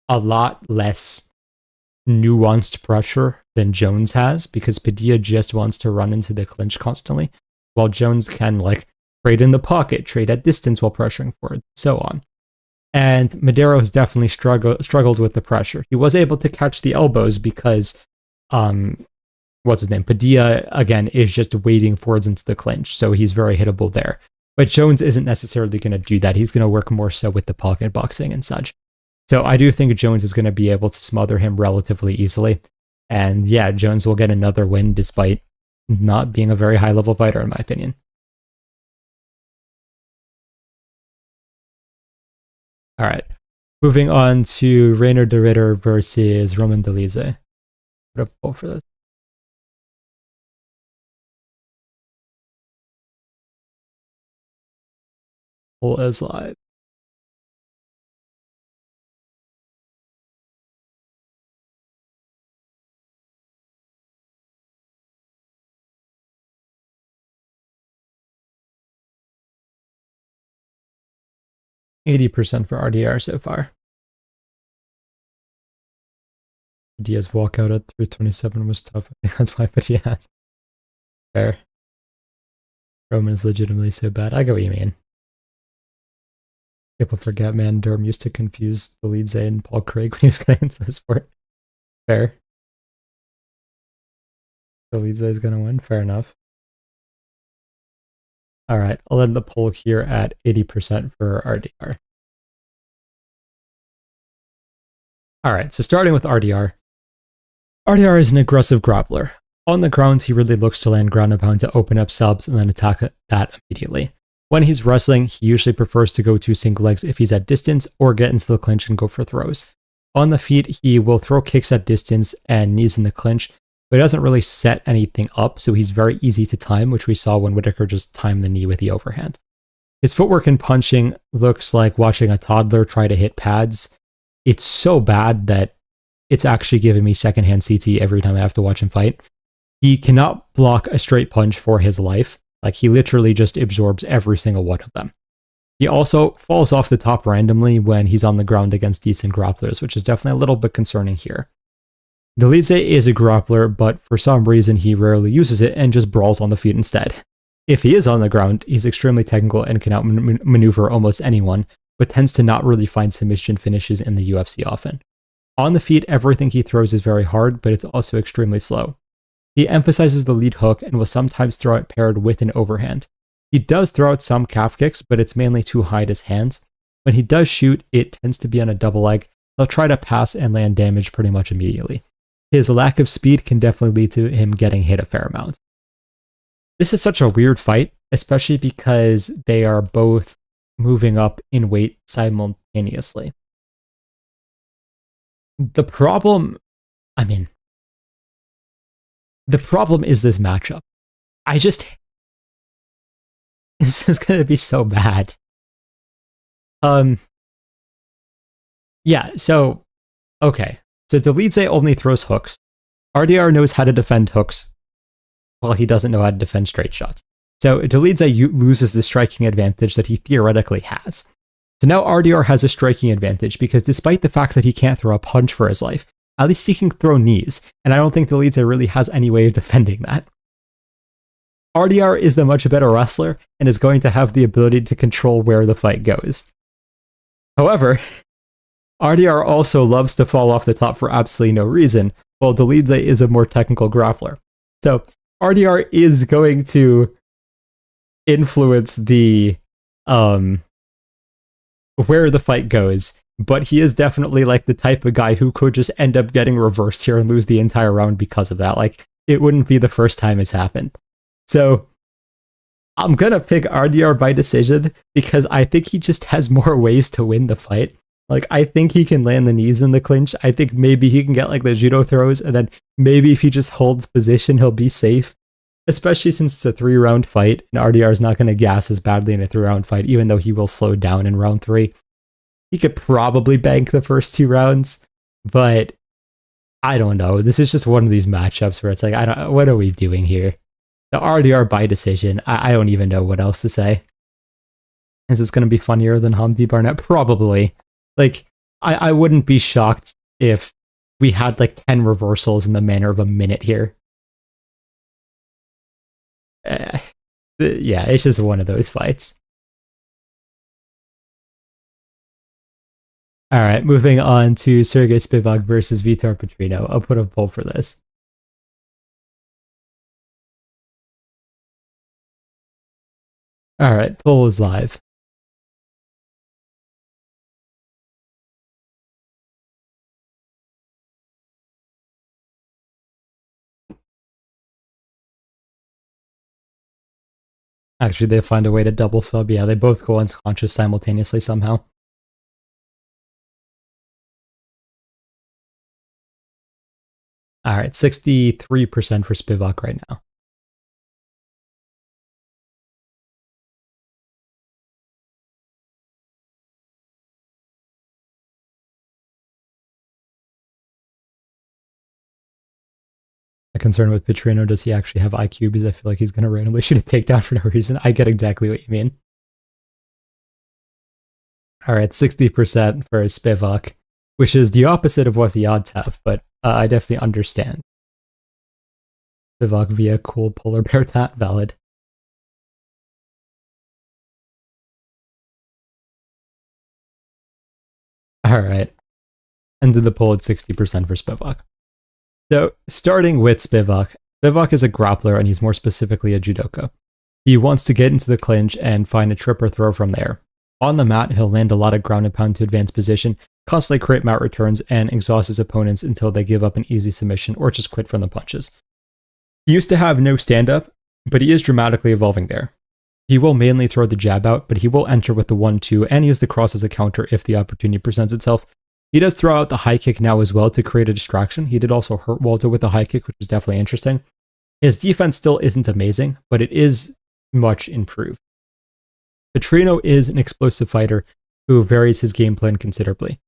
a lot less nuanced pressure than Jones has because Padilla just wants to run into the clinch constantly. while Jones can like trade in the pocket, trade at distance while pressuring forward, so on. And Mederos definitely struggled with the pressure. He was able to catch the elbows because, what's his name? Padilla, again, is just wading forwards into the clinch, so he's very hittable there. But Jones isn't necessarily going to do that. He's going to work more so with the pocket boxing and such. So I do think Jones is going to be able to smother him relatively easily. And yeah, Jones will get another win despite not being a very high-level fighter, in my opinion. All right. Moving on to Rainer de Ritter versus Roman Dolidze. Put a poll for this. Poll is live. %80 for RDR so far. Padilla's walkout at 327 was tough. I think that's why Padilla has. Fair. Roman is legitimately so bad. I get what you mean. People forget, man, Durham used to confuse Dolidze and Paul Craig when he was getting into the sport. Fair. Dolidze is going to win. Fair enough. All right, I'll end the poll here at 80% for RDR. All right, so starting with RDR. RDR is an aggressive grappler. On the ground, he really looks to land ground and pound to open up subs and then attack that immediately. When he's wrestling, he usually prefers to go to single legs if he's at distance or get into the clinch and go for throws. On the feet, he will throw kicks at distance and knees in the clinch, but he doesn't really set anything up, so he's very easy to time, which we saw when Whitaker just timed the knee with the overhand. His footwork and punching looks like watching a toddler try to hit pads. It's so bad that it's actually giving me secondhand CT every time I have to watch him fight. He cannot block a straight punch for his life. Like, he literally just absorbs every single one of them. He also falls off the top randomly when he's on the ground against decent grapplers, which is definitely a little bit concerning here. Dolidze is a grappler, but for some reason he rarely uses it and just brawls on the feet instead. If he is on the ground, he's extremely technical and can outmaneuver almost anyone, but tends to not really find submission finishes in the UFC often. On the feet, everything he throws is very hard, but it's also extremely slow. He emphasizes the lead hook and will sometimes throw it paired with an overhand. He does throw out some calf kicks, but it's mainly too high at his hands. When he does shoot, it tends to be on a double leg. He'll try to pass and land damage pretty much immediately. His lack of speed can definitely lead to him getting hit a fair amount. This is such a weird fight, especially because they are both moving up in weight simultaneously. The problem is this matchup. This is going to be so bad. Yeah, so, okay. So Dolidze only throws hooks. RDR knows how to defend hooks, while he doesn't know how to defend straight shots. So Dolidze loses the striking advantage that he theoretically has. So now RDR has a striking advantage because despite the fact that he can't throw a punch for his life, at least he can throw knees, and I don't think Dolidze really has any way of defending that. RDR is the much better wrestler and is going to have the ability to control where the fight goes. However, RDR also loves to fall off the top for absolutely no reason, while Dolidze is a more technical grappler. So RDR is going to influence the where the fight goes, but he is definitely like the type of guy who could just end up getting reversed here and lose the entire round because of that. Like, it wouldn't be the first time it's happened. So I'm gonna pick RDR by decision because I think he just has more ways to win the fight. Like, I think he can land the knees in the clinch. I think maybe he can get like the judo throws, and then maybe if he just holds position, he'll be safe. Especially since it's a 3-round fight, and RDR is not going to gas as badly in a 3-round fight, even though he will slow down in round 3. He could probably bank the first 2 rounds, but I don't know. This is just one of these matchups where it's like, what are we doing here? The RDR by decision, I don't even know what else to say. Is this going to be funnier than Hamdi Barnett? Probably. Like, I wouldn't be shocked if we had like 10 reversals in the manner of a minute here. Yeah, it's just one of those fights. All right, moving on to Sergey Spivac versus Vitor Petrino. I'll put a poll for this. All right, poll is live. Actually, they find a way to double sub. Yeah, they both go unconscious simultaneously somehow. All right, 63% for Spivak right now. A concern with Petrino, does he actually have IQ? Because I feel like he's going to randomly shoot a takedown for no reason. I get exactly what you mean. All right, 60% for Spivak, which is the opposite of what the odds have, but I definitely understand. Spivak via cool polar bear tat, valid. All right, ended the poll at 60% for Spivak. So, starting with Spivac, Spivac is a grappler and he's more specifically a judoka. He wants to get into the clinch and find a trip or throw from there. On the mat, he'll land a lot of ground and pound to advance position, constantly create mat returns, and exhaust his opponents until they give up an easy submission or just quit from the punches. He used to have no stand up, but he is dramatically evolving there. He will mainly throw the jab out, but he will enter with the 1-2 and use the cross as a counter if the opportunity presents itself. He does throw out the high kick now as well to create a distraction. He did also hurt Walter with the high kick, which was definitely interesting. His defense still isn't amazing, but it is much improved. Petrino is an explosive fighter who varies his game plan considerably.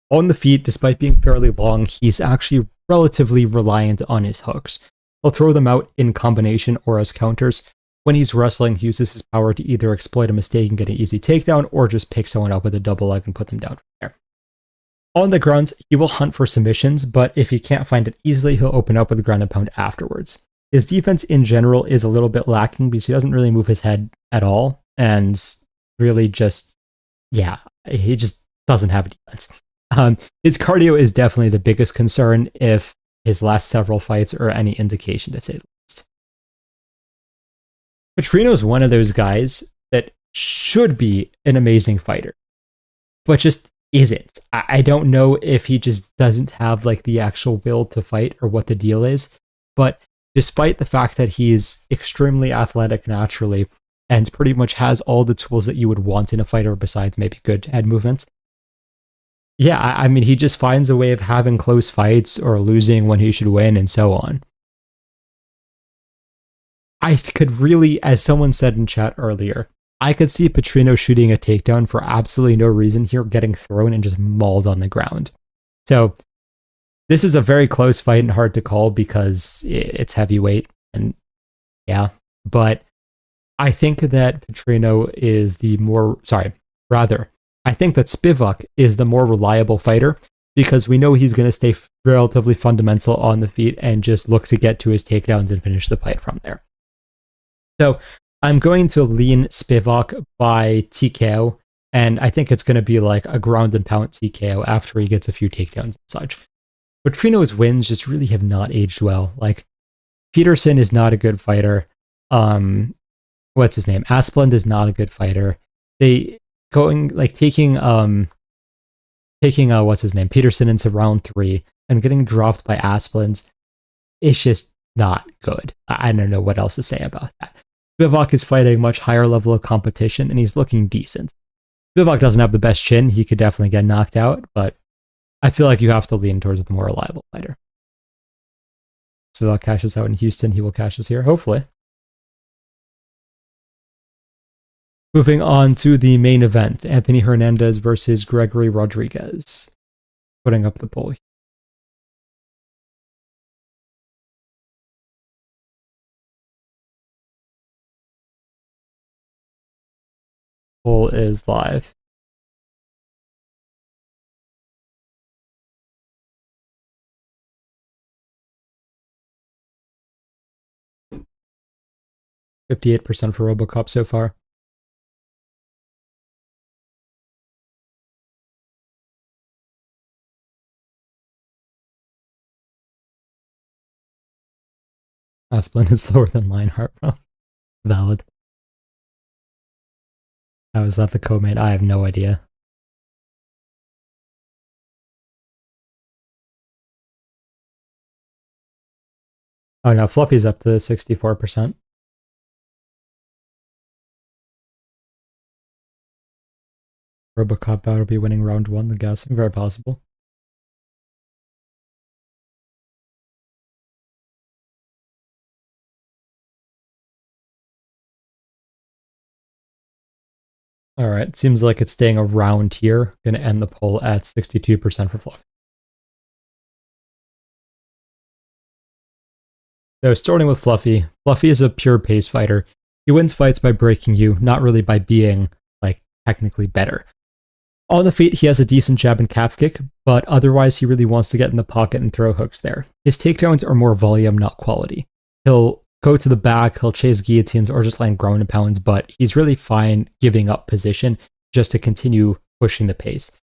On the feet, despite being fairly long, he's actually relatively reliant on his hooks. He'll throw them out in combination or as counters. When he's wrestling, he uses his power to either exploit a mistake and get an easy takedown, or just pick someone up with a double leg and put them down from there. On the ground, he will hunt for submissions, but if he can't find it easily, he'll open up with a ground and pound afterwards. His defense in general is a little bit lacking because he doesn't really move his head at all, and really just, yeah, he just doesn't have a defense. His cardio is definitely the biggest concern if his last several fights are any indication, to say the least. Petrino is one of those guys that should be an amazing fighter, but just isn't. I don't know if he just doesn't have like the actual will to fight or what the deal is, but despite the fact that he's extremely athletic naturally and pretty much has all the tools that you would want in a fighter besides maybe good head movements, yeah, I mean, he just finds a way of having close fights or losing when he should win and so on. I could really, as someone said in chat earlier, I could see Petrino shooting a takedown for absolutely no reason here, getting thrown and just mauled on the ground. So this is a very close fight and hard to call because it's heavyweight and yeah, but I think that Petrino is the more, I think that Spivac is the more reliable fighter because we know he's going to stay relatively fundamental on the feet and just look to get to his takedowns and finish the fight from there. So I'm going to lean Spivac by TKO, and I think it's going to be like a ground and pound TKO after he gets a few takedowns and such. Petrino's wins just really have not aged well. Like, Peterson is not a good fighter. What's his name? Asplund is not a good fighter. Taking what's his name? Peterson into round 3 and getting dropped by Asplund. It's just not good. I don't know what else to say about that. Spivac is fighting a much higher level of competition, and he's looking decent. Spivac doesn't have the best chin. He could definitely get knocked out, but I feel like you have to lean towards the more reliable fighter. Spivac cashes out in Houston. He will cash us here, hopefully. Moving on to the main event, Anthony Hernandez versus Gregory Rodrigues. Putting up the poll. Poll is live. 58% for Robocop so far. Asplin is lower than Lionheart, bro. Valid. How is that the co-main? I have no idea. Oh no, Fluffy's up to 64%. Robocop will be winning round 1, the guessing. Very possible. Alright, seems like it's staying around here. Gonna end the poll at 62% for Fluffy. So starting with Fluffy. Fluffy is a pure pace fighter. He wins fights by breaking you, not really by being, like, technically better. On the feet, he has a decent jab and calf kick, but otherwise he really wants to get in the pocket and throw hooks there. His takedowns are more volume, not quality. He'll go to the back, he'll chase guillotines, or just land ground and pounds, but he's really fine giving up position just to continue pushing the pace.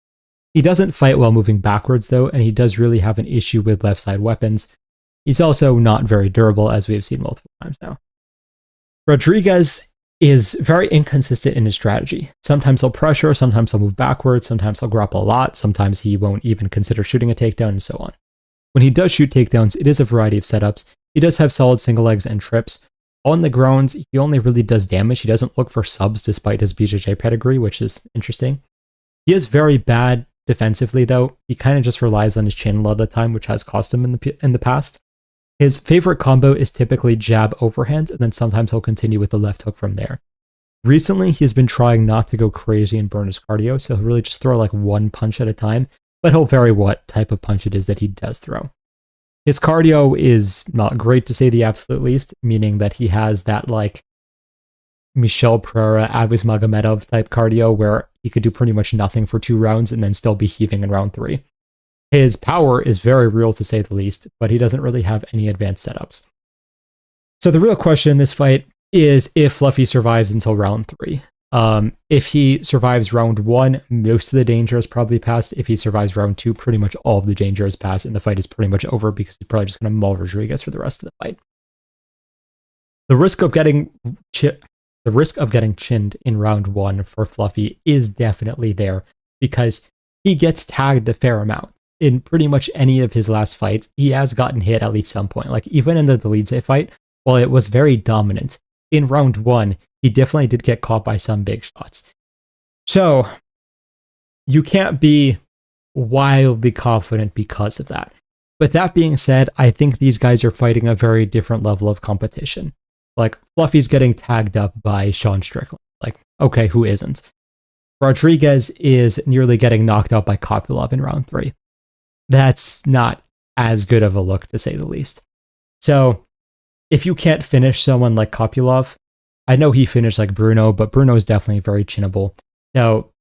He doesn't fight while moving backwards, though, and he does really have an issue with left side weapons. He's also not very durable, as we have seen multiple times now. Rodrigues is very inconsistent in his strategy. Sometimes he'll pressure, sometimes he'll move backwards, sometimes he'll grapple a lot, sometimes he won't even consider shooting a takedown, and so on. When he does shoot takedowns, it is a variety of setups. He does have solid single legs and trips. On the ground, he only really does damage. He doesn't look for subs despite his BJJ pedigree, which is interesting. He is very bad defensively, though. He kind of just relies on his chin a lot of the time, which has cost him in the past. His favorite combo is typically jab overhand, and then sometimes he'll continue with the left hook from there. Recently, he's been trying not to go crazy and burn his cardio, so he'll really just throw like one punch at a time, but he'll vary what type of punch it is that he does throw. His cardio is not great, to say the absolute least, meaning that he has that like Michel Pereira, Avis Magomedov type cardio where he could do pretty much nothing for 2 rounds and then still be heaving in round 3. His power is very real, to say the least, but he doesn't really have any advanced setups. So the real question in this fight is if Fluffy survives until round 3. If he survives round 1, most of the danger is probably passed. If he survives round 2, pretty much all of the danger is passed, and the fight is pretty much over because he's probably just going to maul Rodrigues for the rest of the fight. The risk of getting chinned in round 1 for Fluffy is definitely there because he gets tagged a fair amount. In pretty much any of his last fights, he has gotten hit at least some point. Like even in the Dolidze fight, while it was very dominant, in round 1, he definitely did get caught by some big shots. So you can't be wildly confident because of that. But that being said, I think these guys are fighting a very different level of competition. Like Fluffy's getting tagged up by Sean Strickland. Like, okay, who isn't? Rodrigues is nearly getting knocked out by Kopylov in round 3. That's not as good of a look, to say the least. So, if you can't finish someone like Kopylov, I know he finished like Bruno, but Bruno is definitely very chinnable. So,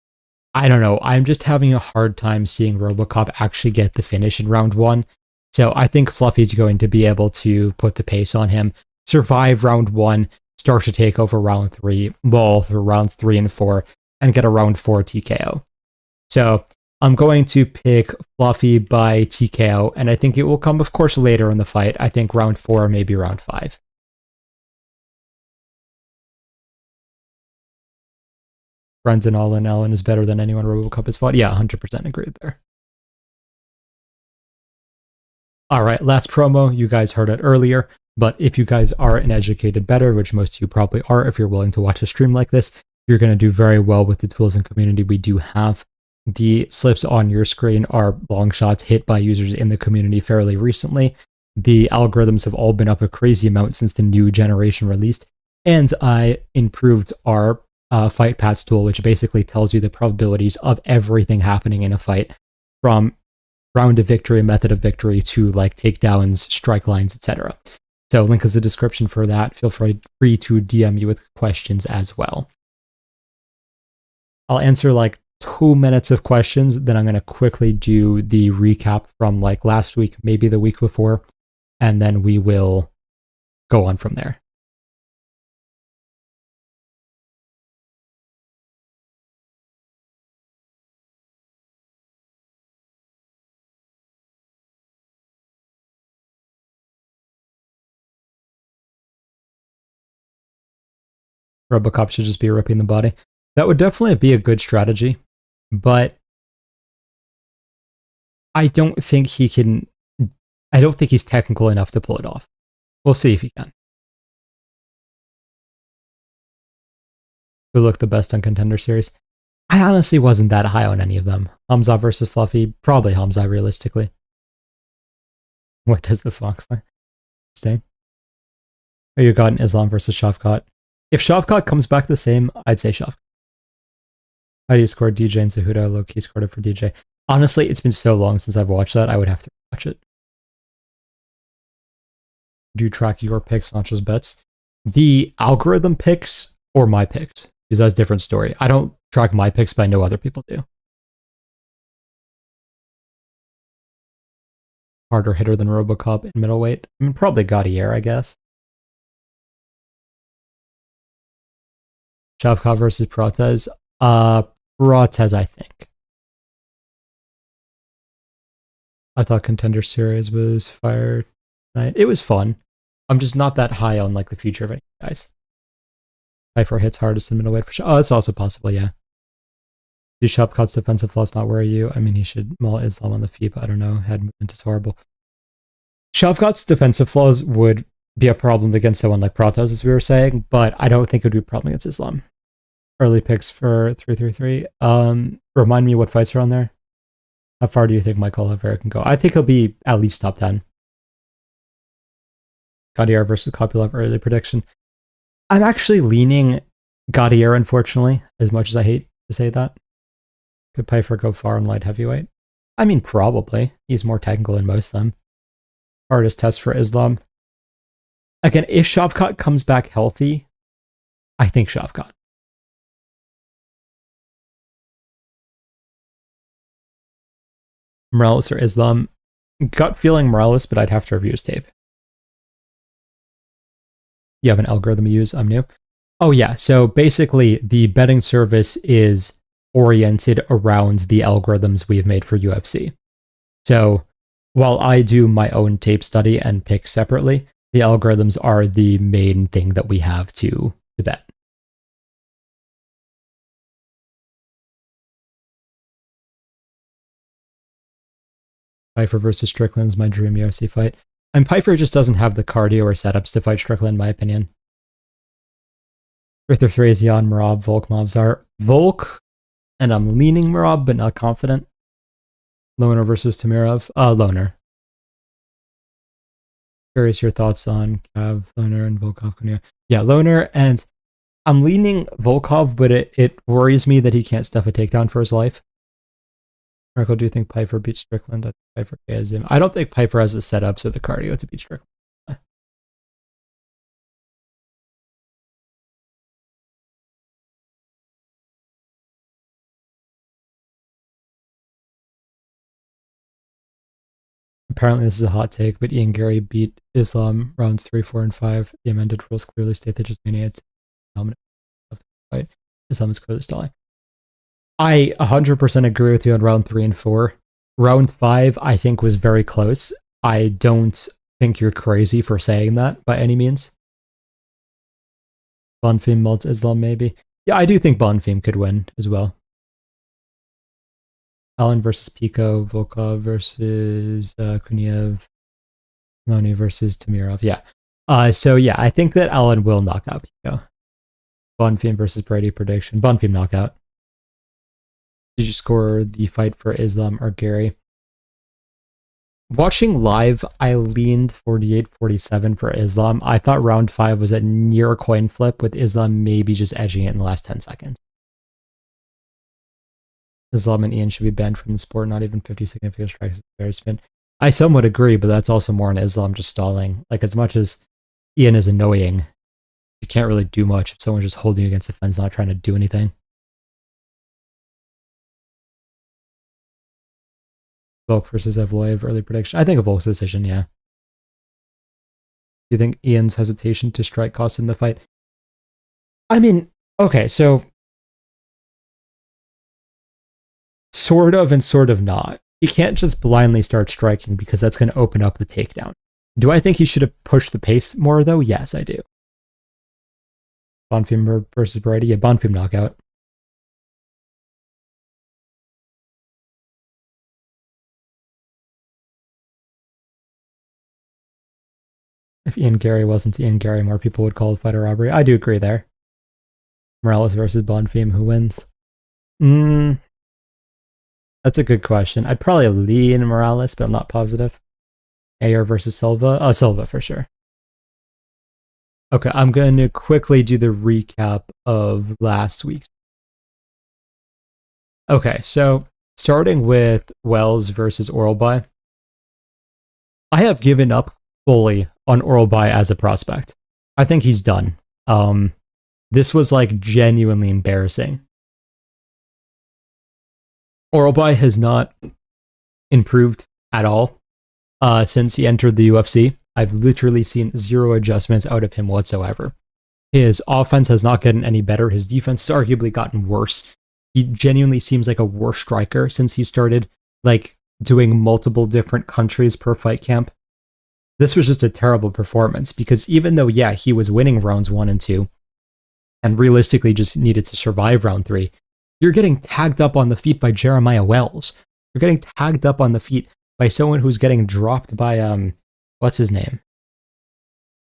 I don't know. I'm just having a hard time seeing Robocop actually get the finish in round 1. So, I think Fluffy's going to be able to put the pace on him, survive round 1, start to take over round 3, ball through rounds 3 and 4, and get a round 4 TKO. So, I'm going to pick Fluffy by TKO, and I think it will come, of course, later in the fight. I think round 4, maybe round 5. Friends and all in Allen is better than anyone Robocop has fought. Yeah, 100% agree there. Alright, last promo. You guys heard it earlier, but if you guys are an educated bettor, which most of you probably are if you're willing to watch a stream like this, you're going to do very well with the tools and community we do have. The slips on your screen are long shots hit by users in the community fairly recently. The algorithms have all been up a crazy amount since the new generation released, and I improved our fight paths tool, which basically tells you the probabilities of everything happening in a fight, from round of victory, method of victory, to like takedowns, strike lines, etc. So link is in the description for that. Feel free to DM me with questions as well. I'll answer like 2 minutes of questions, then I'm going to quickly do the recap from like last week, maybe the week before, and then we will go on from there. Robocop should just be ripping the body. That would definitely be a good strategy, but I don't think he can. I don't think he's technical enough to pull it off. We'll see if he can. Who looked the best on Contender Series? I honestly wasn't that high on any of them. Hamza versus Fluffy, probably Hamza realistically. What does the fox like? Stay. Oh, you got an Islam versus Shavkat. If Shavkat comes back the same, I'd say Shavkat. How do you score DJ and Cejudo? Low-key scored it for DJ. Honestly, it's been so long since I've watched that, I would have to watch it. Do you track your picks, not just bets? The algorithm picks or my picks? Because that's a different story. I don't track my picks, but I know other people do. Harder hitter than Robocop in middleweight? I mean, probably Gaziev, I guess. Shavkat versus Protez? Protez, I think. I thought Contender Series was Fight Night. It was fun. I'm just not that high on like the future of any guys. Cypher hits hardest in middleweight for sure. Oh, that's also possible, yeah. Do Shavkat's defensive flaws not worry you? I mean, he should maul Islam on the feet, but I don't know. Head movement is horrible. Shavkat's defensive flaws would be a problem against someone like Protez, as we were saying, but I don't think it would be a problem against Islam. Early picks for 333. Remind me what fights are on there. How far do you think Michael Oliveira can go? I think he'll be at least top 10. Gaziev versus Kopylov early prediction. I'm actually leaning Gaziev, unfortunately, as much as I hate to say that. Could Pyfer go far in light heavyweight? I mean, probably. He's more technical than most of them. Hardest test for Islam. Again, if Shavkat comes back healthy, I think Shavkat. Morales or Islam? Gut feeling Morales, but I'd have to review his tape. You have an algorithm you use? I'm new. Oh yeah, so basically the betting service is oriented around the algorithms we've made for UFC. So while I do my own tape study and pick separately, the algorithms are the main thing that we have to bet. Pyfer versus Strickland is my dream UFC fight. And Pyfer just doesn't have the cardio or setups to fight Strickland, in my opinion. 3 is Jan, Merab, Volk, Mavzar. Volk, and I'm leaning Merab, but not confident. Loner versus Tamirov. Loner. Curious your thoughts on Cav, Loner, and Volkov. Yeah, Loner, and I'm leaning Volkov, but it worries me that he can't stuff a takedown for his life. Marco, do you think Pyfer beats Strickland? I think Pyfer has him. I don't think Pyfer has the setups or the cardio to beat Strickland. Apparently this is a hot take, but Ian Gary beat Islam rounds 3, 4, and 5. The amended rules clearly state that just meaning it's dominant of the fight. Islam is clearly stalling. I 100% agree with you on round 3 and 4. Round 5, I think, was very close. I don't think you're crazy for saying that by any means. Bonfim melts Islam, maybe. Yeah, I do think Bonfim could win as well. Allen versus Pico, Volkov versus Kuniev, Moni versus Tamirov. Yeah. So yeah, I think that Allen will knock out Pico. Bonfim versus Brady prediction. Bonfim knockout. Did you score the fight for Islam or Gary? Watching live, I leaned 48-47 for Islam. I thought round 5 was a near coin flip, with Islam maybe just edging it in the last 10 seconds. Islam and Ian should be banned from the sport, not even 50 significant strikes fair spin. I somewhat agree, but that's also more on Islam just stalling. Like, as much as Ian is annoying, you can't really do much if someone's just holding you against the fence, not trying to do anything. Volk versus Evloev, early prediction. I think a Volk's decision, yeah. Do you think Ian's hesitation to strike cost in the fight? I mean, okay, so sort of and sort of not. You can't just blindly start striking because that's going to open up the takedown. Do I think he should have pushed the pace more, though? Yes, I do. Bonfim versus Brady. Yeah, Bonfim knockout. If Ian Gary wasn't Ian Gary, more people would call it fighter robbery. I do agree there. Morales versus Bonfim, who wins? That's a good question. I'd probably lean Morales, but I'm not positive. Ayer versus Silva? Oh, Silva for sure. Okay, I'm going to quickly do the recap of last week. Okay, so starting with Wells versus Oralby. I have given up fully on Oralby as a prospect. I think he's done. This was like genuinely embarrassing. Oralby has not improved at all since he entered the UFC. I've literally seen zero adjustments out of him whatsoever. His offense has not gotten any better. His defense has arguably gotten worse. He genuinely seems like a worse striker since he started like doing multiple different countries per fight camp. This was just a terrible performance because even though, yeah, he was winning rounds 1 and 2 and realistically just needed to survive round 3, you're getting tagged up on the feet by Jeremiah Wells. You're getting tagged up on the feet by someone who's getting dropped by, what's his name?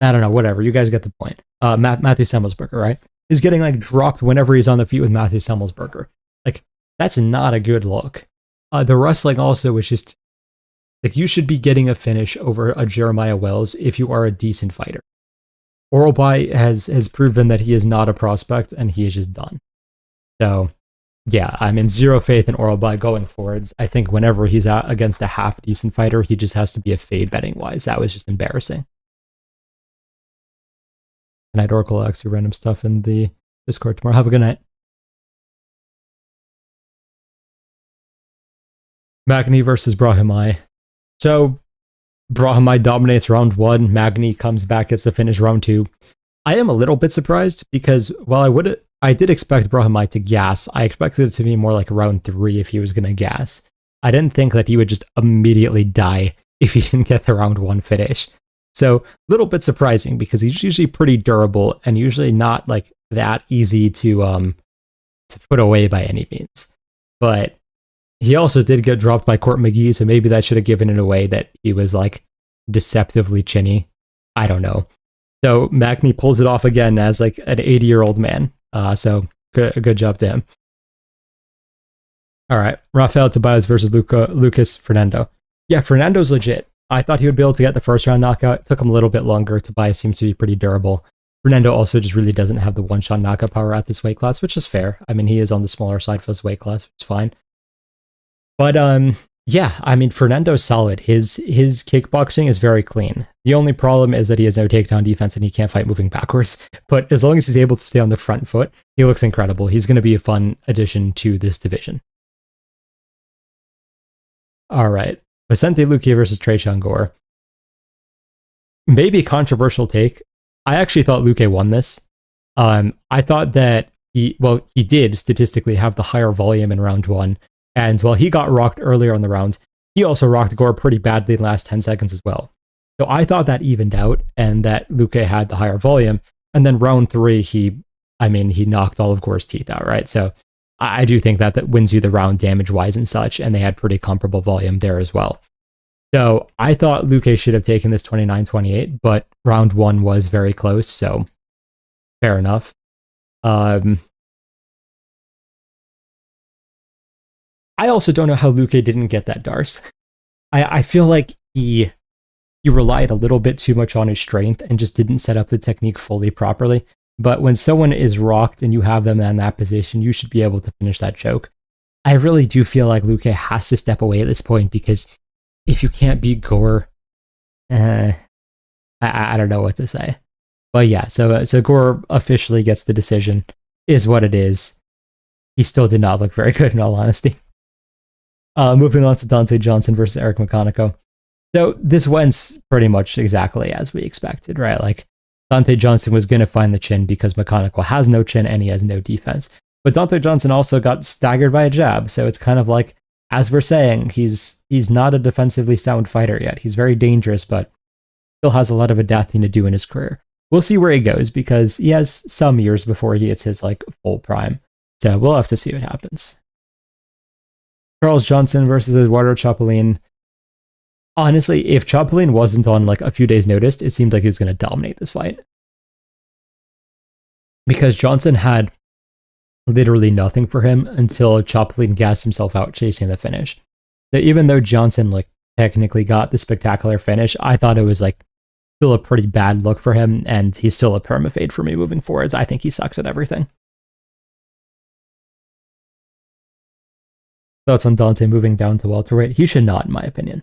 I don't know, whatever. You guys get the point. Matthew Semmelsberger, right? He's getting like dropped whenever he's on the feet with Matthew Semmelsberger. Like, that's not a good look. The wrestling also was just, like, you should be getting a finish over a Jeremiah Wells if you are a decent fighter. Oralby has proven that he is not a prospect and he is just done. So, yeah, I'm in zero faith in Oralby going forwards. I think whenever he's out against a half decent fighter, he just has to be a fade betting wise. That was just embarrassing. Good night, Oracle. I'll do random stuff in the Discord tomorrow. Have a good night. Magny versus Brahimai. So, Brahimai dominates round 1. Magny comes back, gets the finish round 2. I am a little bit surprised because while I did expect Brahimai to gas, I expected it to be more like round 3 if he was going to gas. I didn't think that he would just immediately die if he didn't get the round 1 finish. So, a little bit surprising because he's usually pretty durable and usually not like that easy to put away by any means. But he also did get dropped by Court McGee, so maybe that should have given it away that he was like deceptively chinny. I don't know. So Magny pulls it off again as like an 80-year-old man. So good job to him. All right, Rafael Tobias versus Lucas Fernando. Yeah, Fernando's legit. I thought he would be able to get the first round knockout. It took him a little bit longer. Tobias seems to be pretty durable. Fernando also just really doesn't have the one-shot knockout power at this weight class, which is fair. I mean, he is on the smaller side for this weight class, which is fine. But yeah, I mean, Fernando's solid. His kickboxing is very clean. The only problem is that he has no takedown defense and he can't fight moving backwards. But as long as he's able to stay on the front foot, he looks incredible. He's going to be a fun addition to this division. All right. Vicente Luque versus Trey Changor. Maybe a controversial take. I actually thought Luque won this. I thought that he did statistically have the higher volume in round 1. And while he got rocked earlier in the round, he also rocked Gore pretty badly in the last 10 seconds as well. So I thought that evened out and that Luque had the higher volume. And then round 3, he knocked all of Gore's teeth out, right? So I do think that wins you the round damage-wise and such, and they had pretty comparable volume there as well. So I thought Luque should have taken this 29-28, but round 1 was very close, so fair enough. I also don't know how Luque didn't get that Darce. I feel like he relied a little bit too much on his strength and just didn't set up the technique fully properly. But when someone is rocked and you have them in that position, you should be able to finish that choke. I really do feel like Luque has to step away at this point because if you can't beat Gore, I don't know what to say. But yeah, so Gore officially gets the decision, is what it is. He still did not look very good in all honesty. Moving on to Dante Johnson versus Eric McConico. So this went pretty much exactly as we expected, right? Like Dante Johnson was going to find the chin because McConico has no chin and he has no defense. But Dante Johnson also got staggered by a jab, so it's kind of like, as we're saying, he's not a defensively sound fighter yet. He's very dangerous, but still has a lot of adapting to do in his career. we'll see where he goes because he has some years before he hits his like full prime. So we'll have to see what happens. Charles Johnson versus Eduardo Chapelin. Honestly, if Chapelin wasn't on like a few days' notice, it seemed like he was going to dominate this fight. Because Johnson had literally nothing for him until Chapelin gassed himself out chasing the finish. So even though Johnson like technically got the spectacular finish, I thought it was like still a pretty bad look for him, and he's still a permafade for me moving forwards. I think he sucks at everything. Thoughts on Dante moving down to welterweight? He should not, in my opinion,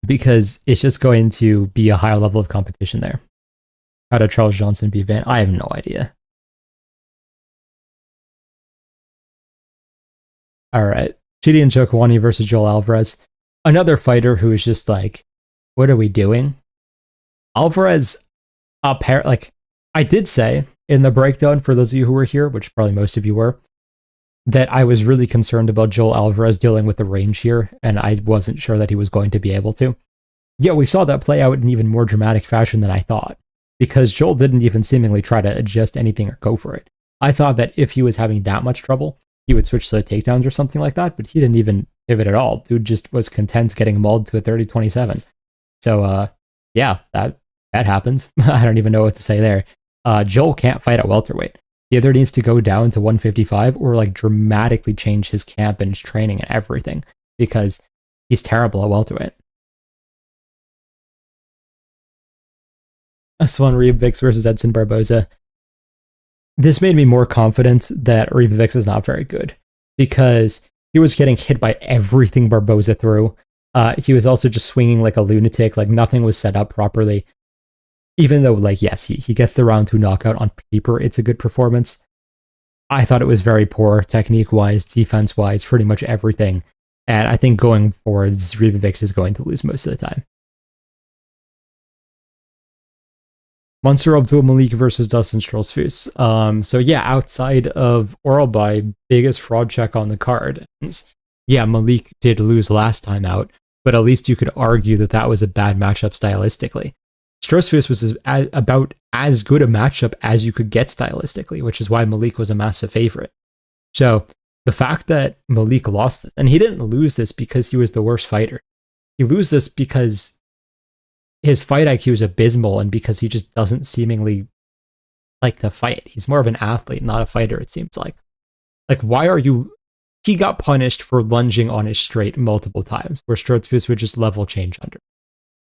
because it's just going to be a higher level of competition there. How did Charles Johnson beat Van? I have no idea. All right. Chidi and Jokwani versus Joel Alvarez. Another fighter who is just like, what are we doing? Alvarez, like, I did say in the breakdown, for those of you who were here, which probably most of you were, that I was really concerned about Joel Alvarez dealing with the range here, and I wasn't sure that he was going to be able to. Yeah, we saw that play out in even more dramatic fashion than I thought, because Joel didn't even seemingly try to adjust anything or go for it. I thought that if he was having that much trouble, he would switch to the takedowns or something like that, but he didn't even pivot at all. Dude just was content getting mauled to a 30-27. So, yeah, that happened. I don't even know what to say there. Joel can't fight at welterweight. He either needs to go down to 155 or like dramatically change his camp and his training and everything, because he's terrible at welterweight. S1 Rebivics versus Edson Barbosa. This made me more confident that Rebivics is not very good, because he was getting hit by everything Barbosa threw. He was also just swinging like a lunatic, like nothing was set up properly. Even though, like, yes, he gets the round 2 knockout on paper, it's a good performance. I thought it was very poor, technique-wise, defense-wise, pretty much everything. And I think going forward, Rebivics is going to lose most of the time. Monster Abdul Malik versus Dustin Strolsfuss. So yeah, outside of Oralby, biggest fraud check on the card. Yeah, Malik did lose last time out, but at least you could argue that that was a bad matchup stylistically. Strolsfuss was about as good a matchup as you could get stylistically, which is why Malik was a massive favorite. So the fact that Malik lost this, and he didn't lose this because he was the worst fighter. He lose this because his fight IQ is abysmal and because he just doesn't seemingly like to fight. He's more of an athlete, not a fighter, it seems like. Like, why are you... He got punished for lunging on his straight multiple times, where Strolsfuss would just level change under.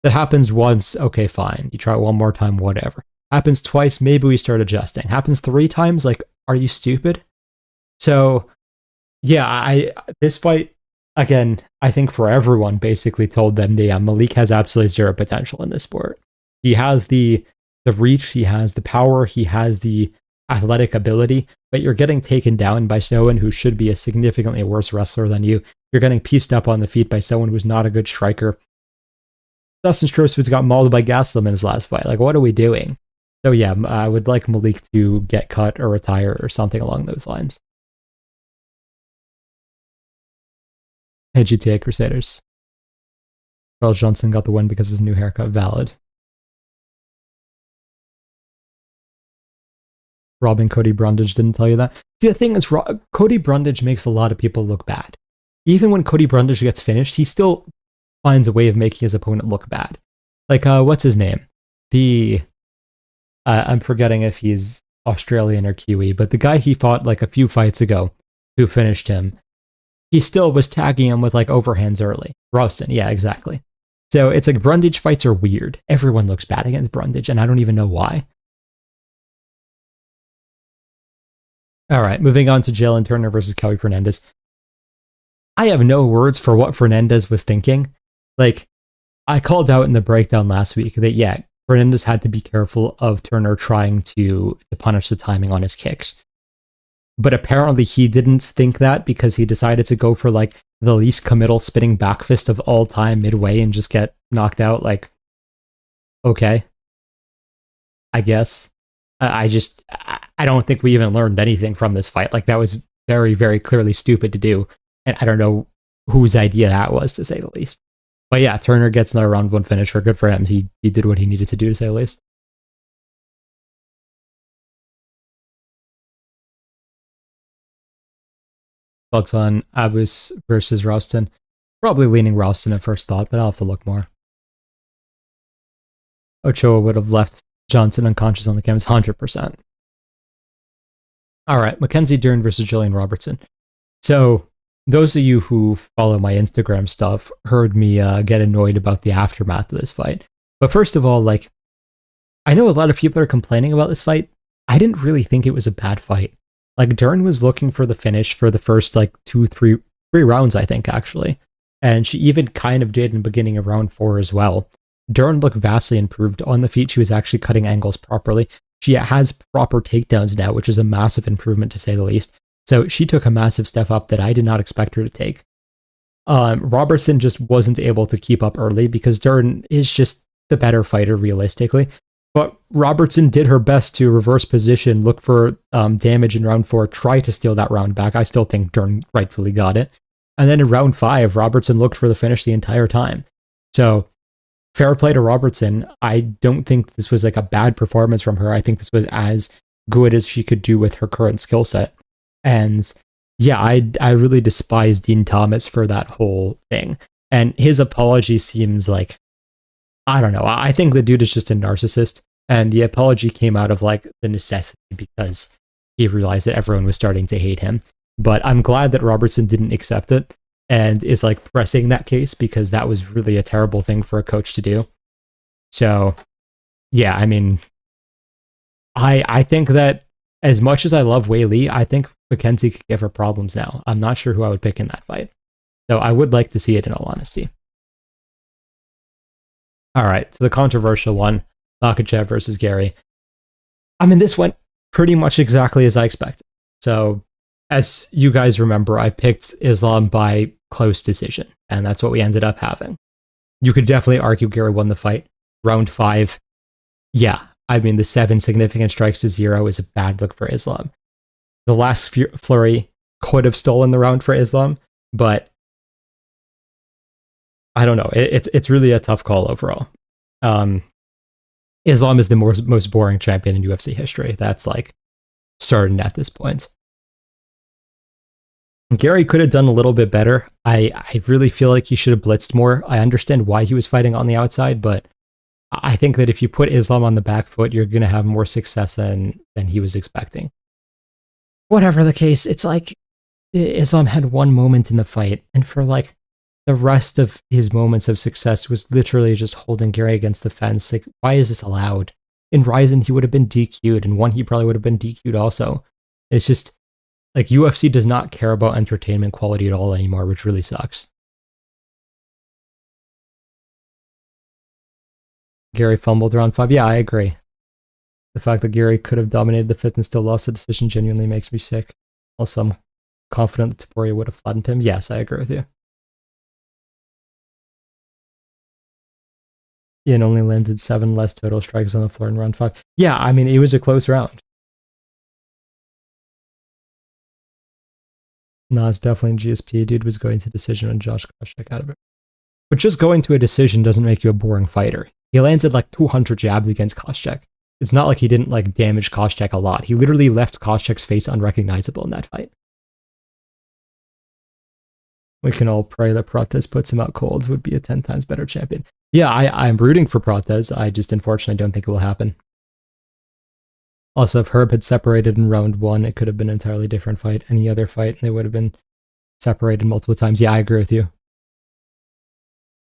That happens once, okay, fine. You try it one more time, whatever. Happens twice, maybe we start adjusting. Happens 3 times, like, are you stupid? So, yeah, this fight, again, I think for everyone, basically told them that Malik has absolutely zero potential in this sport. He has the reach, he has the power, he has the athletic ability, but you're getting taken down by someone who should be a significantly worse wrestler than you. You're getting pieced up on the feet by someone who's not a good striker. Dustin Strolsfuss got mauled by Gaslam in his last fight. Like, what are we doing? So yeah, I would like Malik to get cut or retire or something along those lines. Hey, GTA Crusaders. Charles Johnson got the win because of his new haircut. Valid. Robin Cody Brundage didn't tell you that. See, the thing is, Cody Brundage makes a lot of people look bad. Even when Cody Brundage gets finished, he still finds a way of making his opponent look bad. Like, what's his name? I'm forgetting if he's Australian or Kiwi, but the guy he fought like a few fights ago who finished him, he still was tagging him with like overhands early. Roston, yeah, exactly. So it's like Brundage fights are weird. Everyone looks bad against Brundage, and I don't even know why. All right, moving on to Jalen Turner versus Kelly Fernandez. I have no words for what Fernandez was thinking. Like, I called out in the breakdown last week that, yeah, Fernandez had to be careful of Turner trying to punish the timing on his kicks. But apparently he didn't think that because he decided to go for, like, the least committal spinning back fist of all time midway and just get knocked out. Like, okay. I guess. I don't think we even learned anything from this fight. Like, that was very, very clearly stupid to do. And I don't know whose idea that was, to say the least. But yeah, Turner gets another round 1 finish. For good for him. He did what he needed to do, to say the least. Thoughts on Abus versus Ralston? Probably leaning Ralston at first thought, but I'll have to look more. Ochoa would have left Johnson unconscious on the canvas, 100%. All right, Mackenzie Dern versus Jillian Robertson. So those of you who follow my Instagram stuff heard me get annoyed about the aftermath of this fight. But first of all, like, I know a lot of people are complaining about this fight. I didn't really think it was a bad fight. Like, Dern was looking for the finish for the first, like, three rounds, I think, actually. And she even kind of did in the beginning of round 4 as well. Dern looked vastly improved. On the feet, she was actually cutting angles properly. She has proper takedowns now, which is a massive improvement to say the least. So she took a massive step up that I did not expect her to take. Robertson just wasn't able to keep up early because Dern is just the better fighter realistically. But Robertson did her best to reverse position, look for damage in round 4, try to steal that round back. I still think Dern rightfully got it. And then in round 5, Robertson looked for the finish the entire time. So fair play to Robertson. I don't think this was like a bad performance from her. I think this was as good as she could do with her current skill set. And yeah, I really despise Dean Thomas for that whole thing. And his apology seems like, I don't know. I think the dude is just a narcissist. And the apology came out of like the necessity because he realized that everyone was starting to hate him. But I'm glad that Robertson didn't accept it and is like pressing that case because that was really a terrible thing for a coach to do. So yeah, I mean, I think that as much as I love Wei Li, I think Mackenzie could give her problems now. I'm not sure who I would pick in that fight. So I would like to see it in all honesty. All right, so the controversial one, Makhachev versus Gary. I mean, this went pretty much exactly as I expected. So as you guys remember, I picked Islam by close decision, and that's what we ended up having. You could definitely argue Gary won the fight. Round 5, yeah, I mean, the 7 significant strikes to 0 is a bad look for Islam. The last flurry could have stolen the round for Islam, but I don't know. It's really a tough call overall. Islam is the most boring champion in UFC history. That's like certain at this point. Gary could have done a little bit better. I really feel like he should have blitzed more. I understand why he was fighting on the outside, but I think that if you put Islam on the back foot, you're going to have more success than he was expecting. Whatever the case, it's like Islam had one moment in the fight, and for like the rest of his moments of success was literally just holding Gary against the fence. Like, why is this allowed? In Ryzen, he would have been DQ'd, and one he probably would have been DQ'd also. It's just, like, UFC does not care about entertainment quality at all anymore, which really sucks. Gary fumbled round 5. Yeah, I agree. The fact that Gary could have dominated the 5th and still lost the decision genuinely makes me sick. Also, I'm confident that Taporia would have flattened him. Yes, I agree with you. Ian only landed 7 less total strikes on the floor in round 5. Yeah, I mean, it was a close round. No, it's definitely GSP. Dude was going to decision on Josh Koscheck out of it. But just going to a decision doesn't make you a boring fighter. He landed like 200 jabs against Koscheck. It's not like he didn't like damage Koscheck a lot. He literally left Koscheck's face unrecognizable in that fight. We can all pray that Prates puts him out cold. Would be a 10 times better champion. Yeah, I'm rooting for Prates. I just unfortunately don't think it will happen. Also, if Herb had separated in round 1, it could have been an entirely different fight. Any other fight, they would have been separated multiple times. Yeah, I agree with you.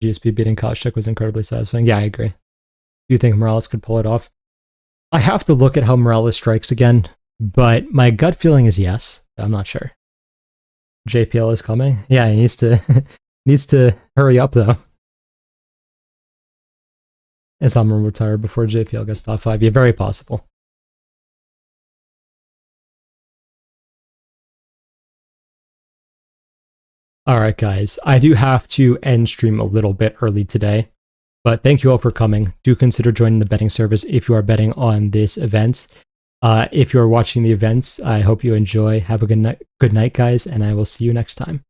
GSP beating Koscheck was incredibly satisfying. Yeah, I agree. Do you think Morales could pull it off? I have to look at how Morales strikes again, but my gut feeling is yes. I'm not sure. JPL is coming. Yeah, he needs to hurry up though. Islam will retire before JPL gets top 5. Yeah, very possible. Alright guys, I do have to end stream a little bit early today, but thank you all for coming. Do consider joining the betting service if you are betting on this event. If you are watching the events, I hope you enjoy. Have a good night guys, and I will see you next time.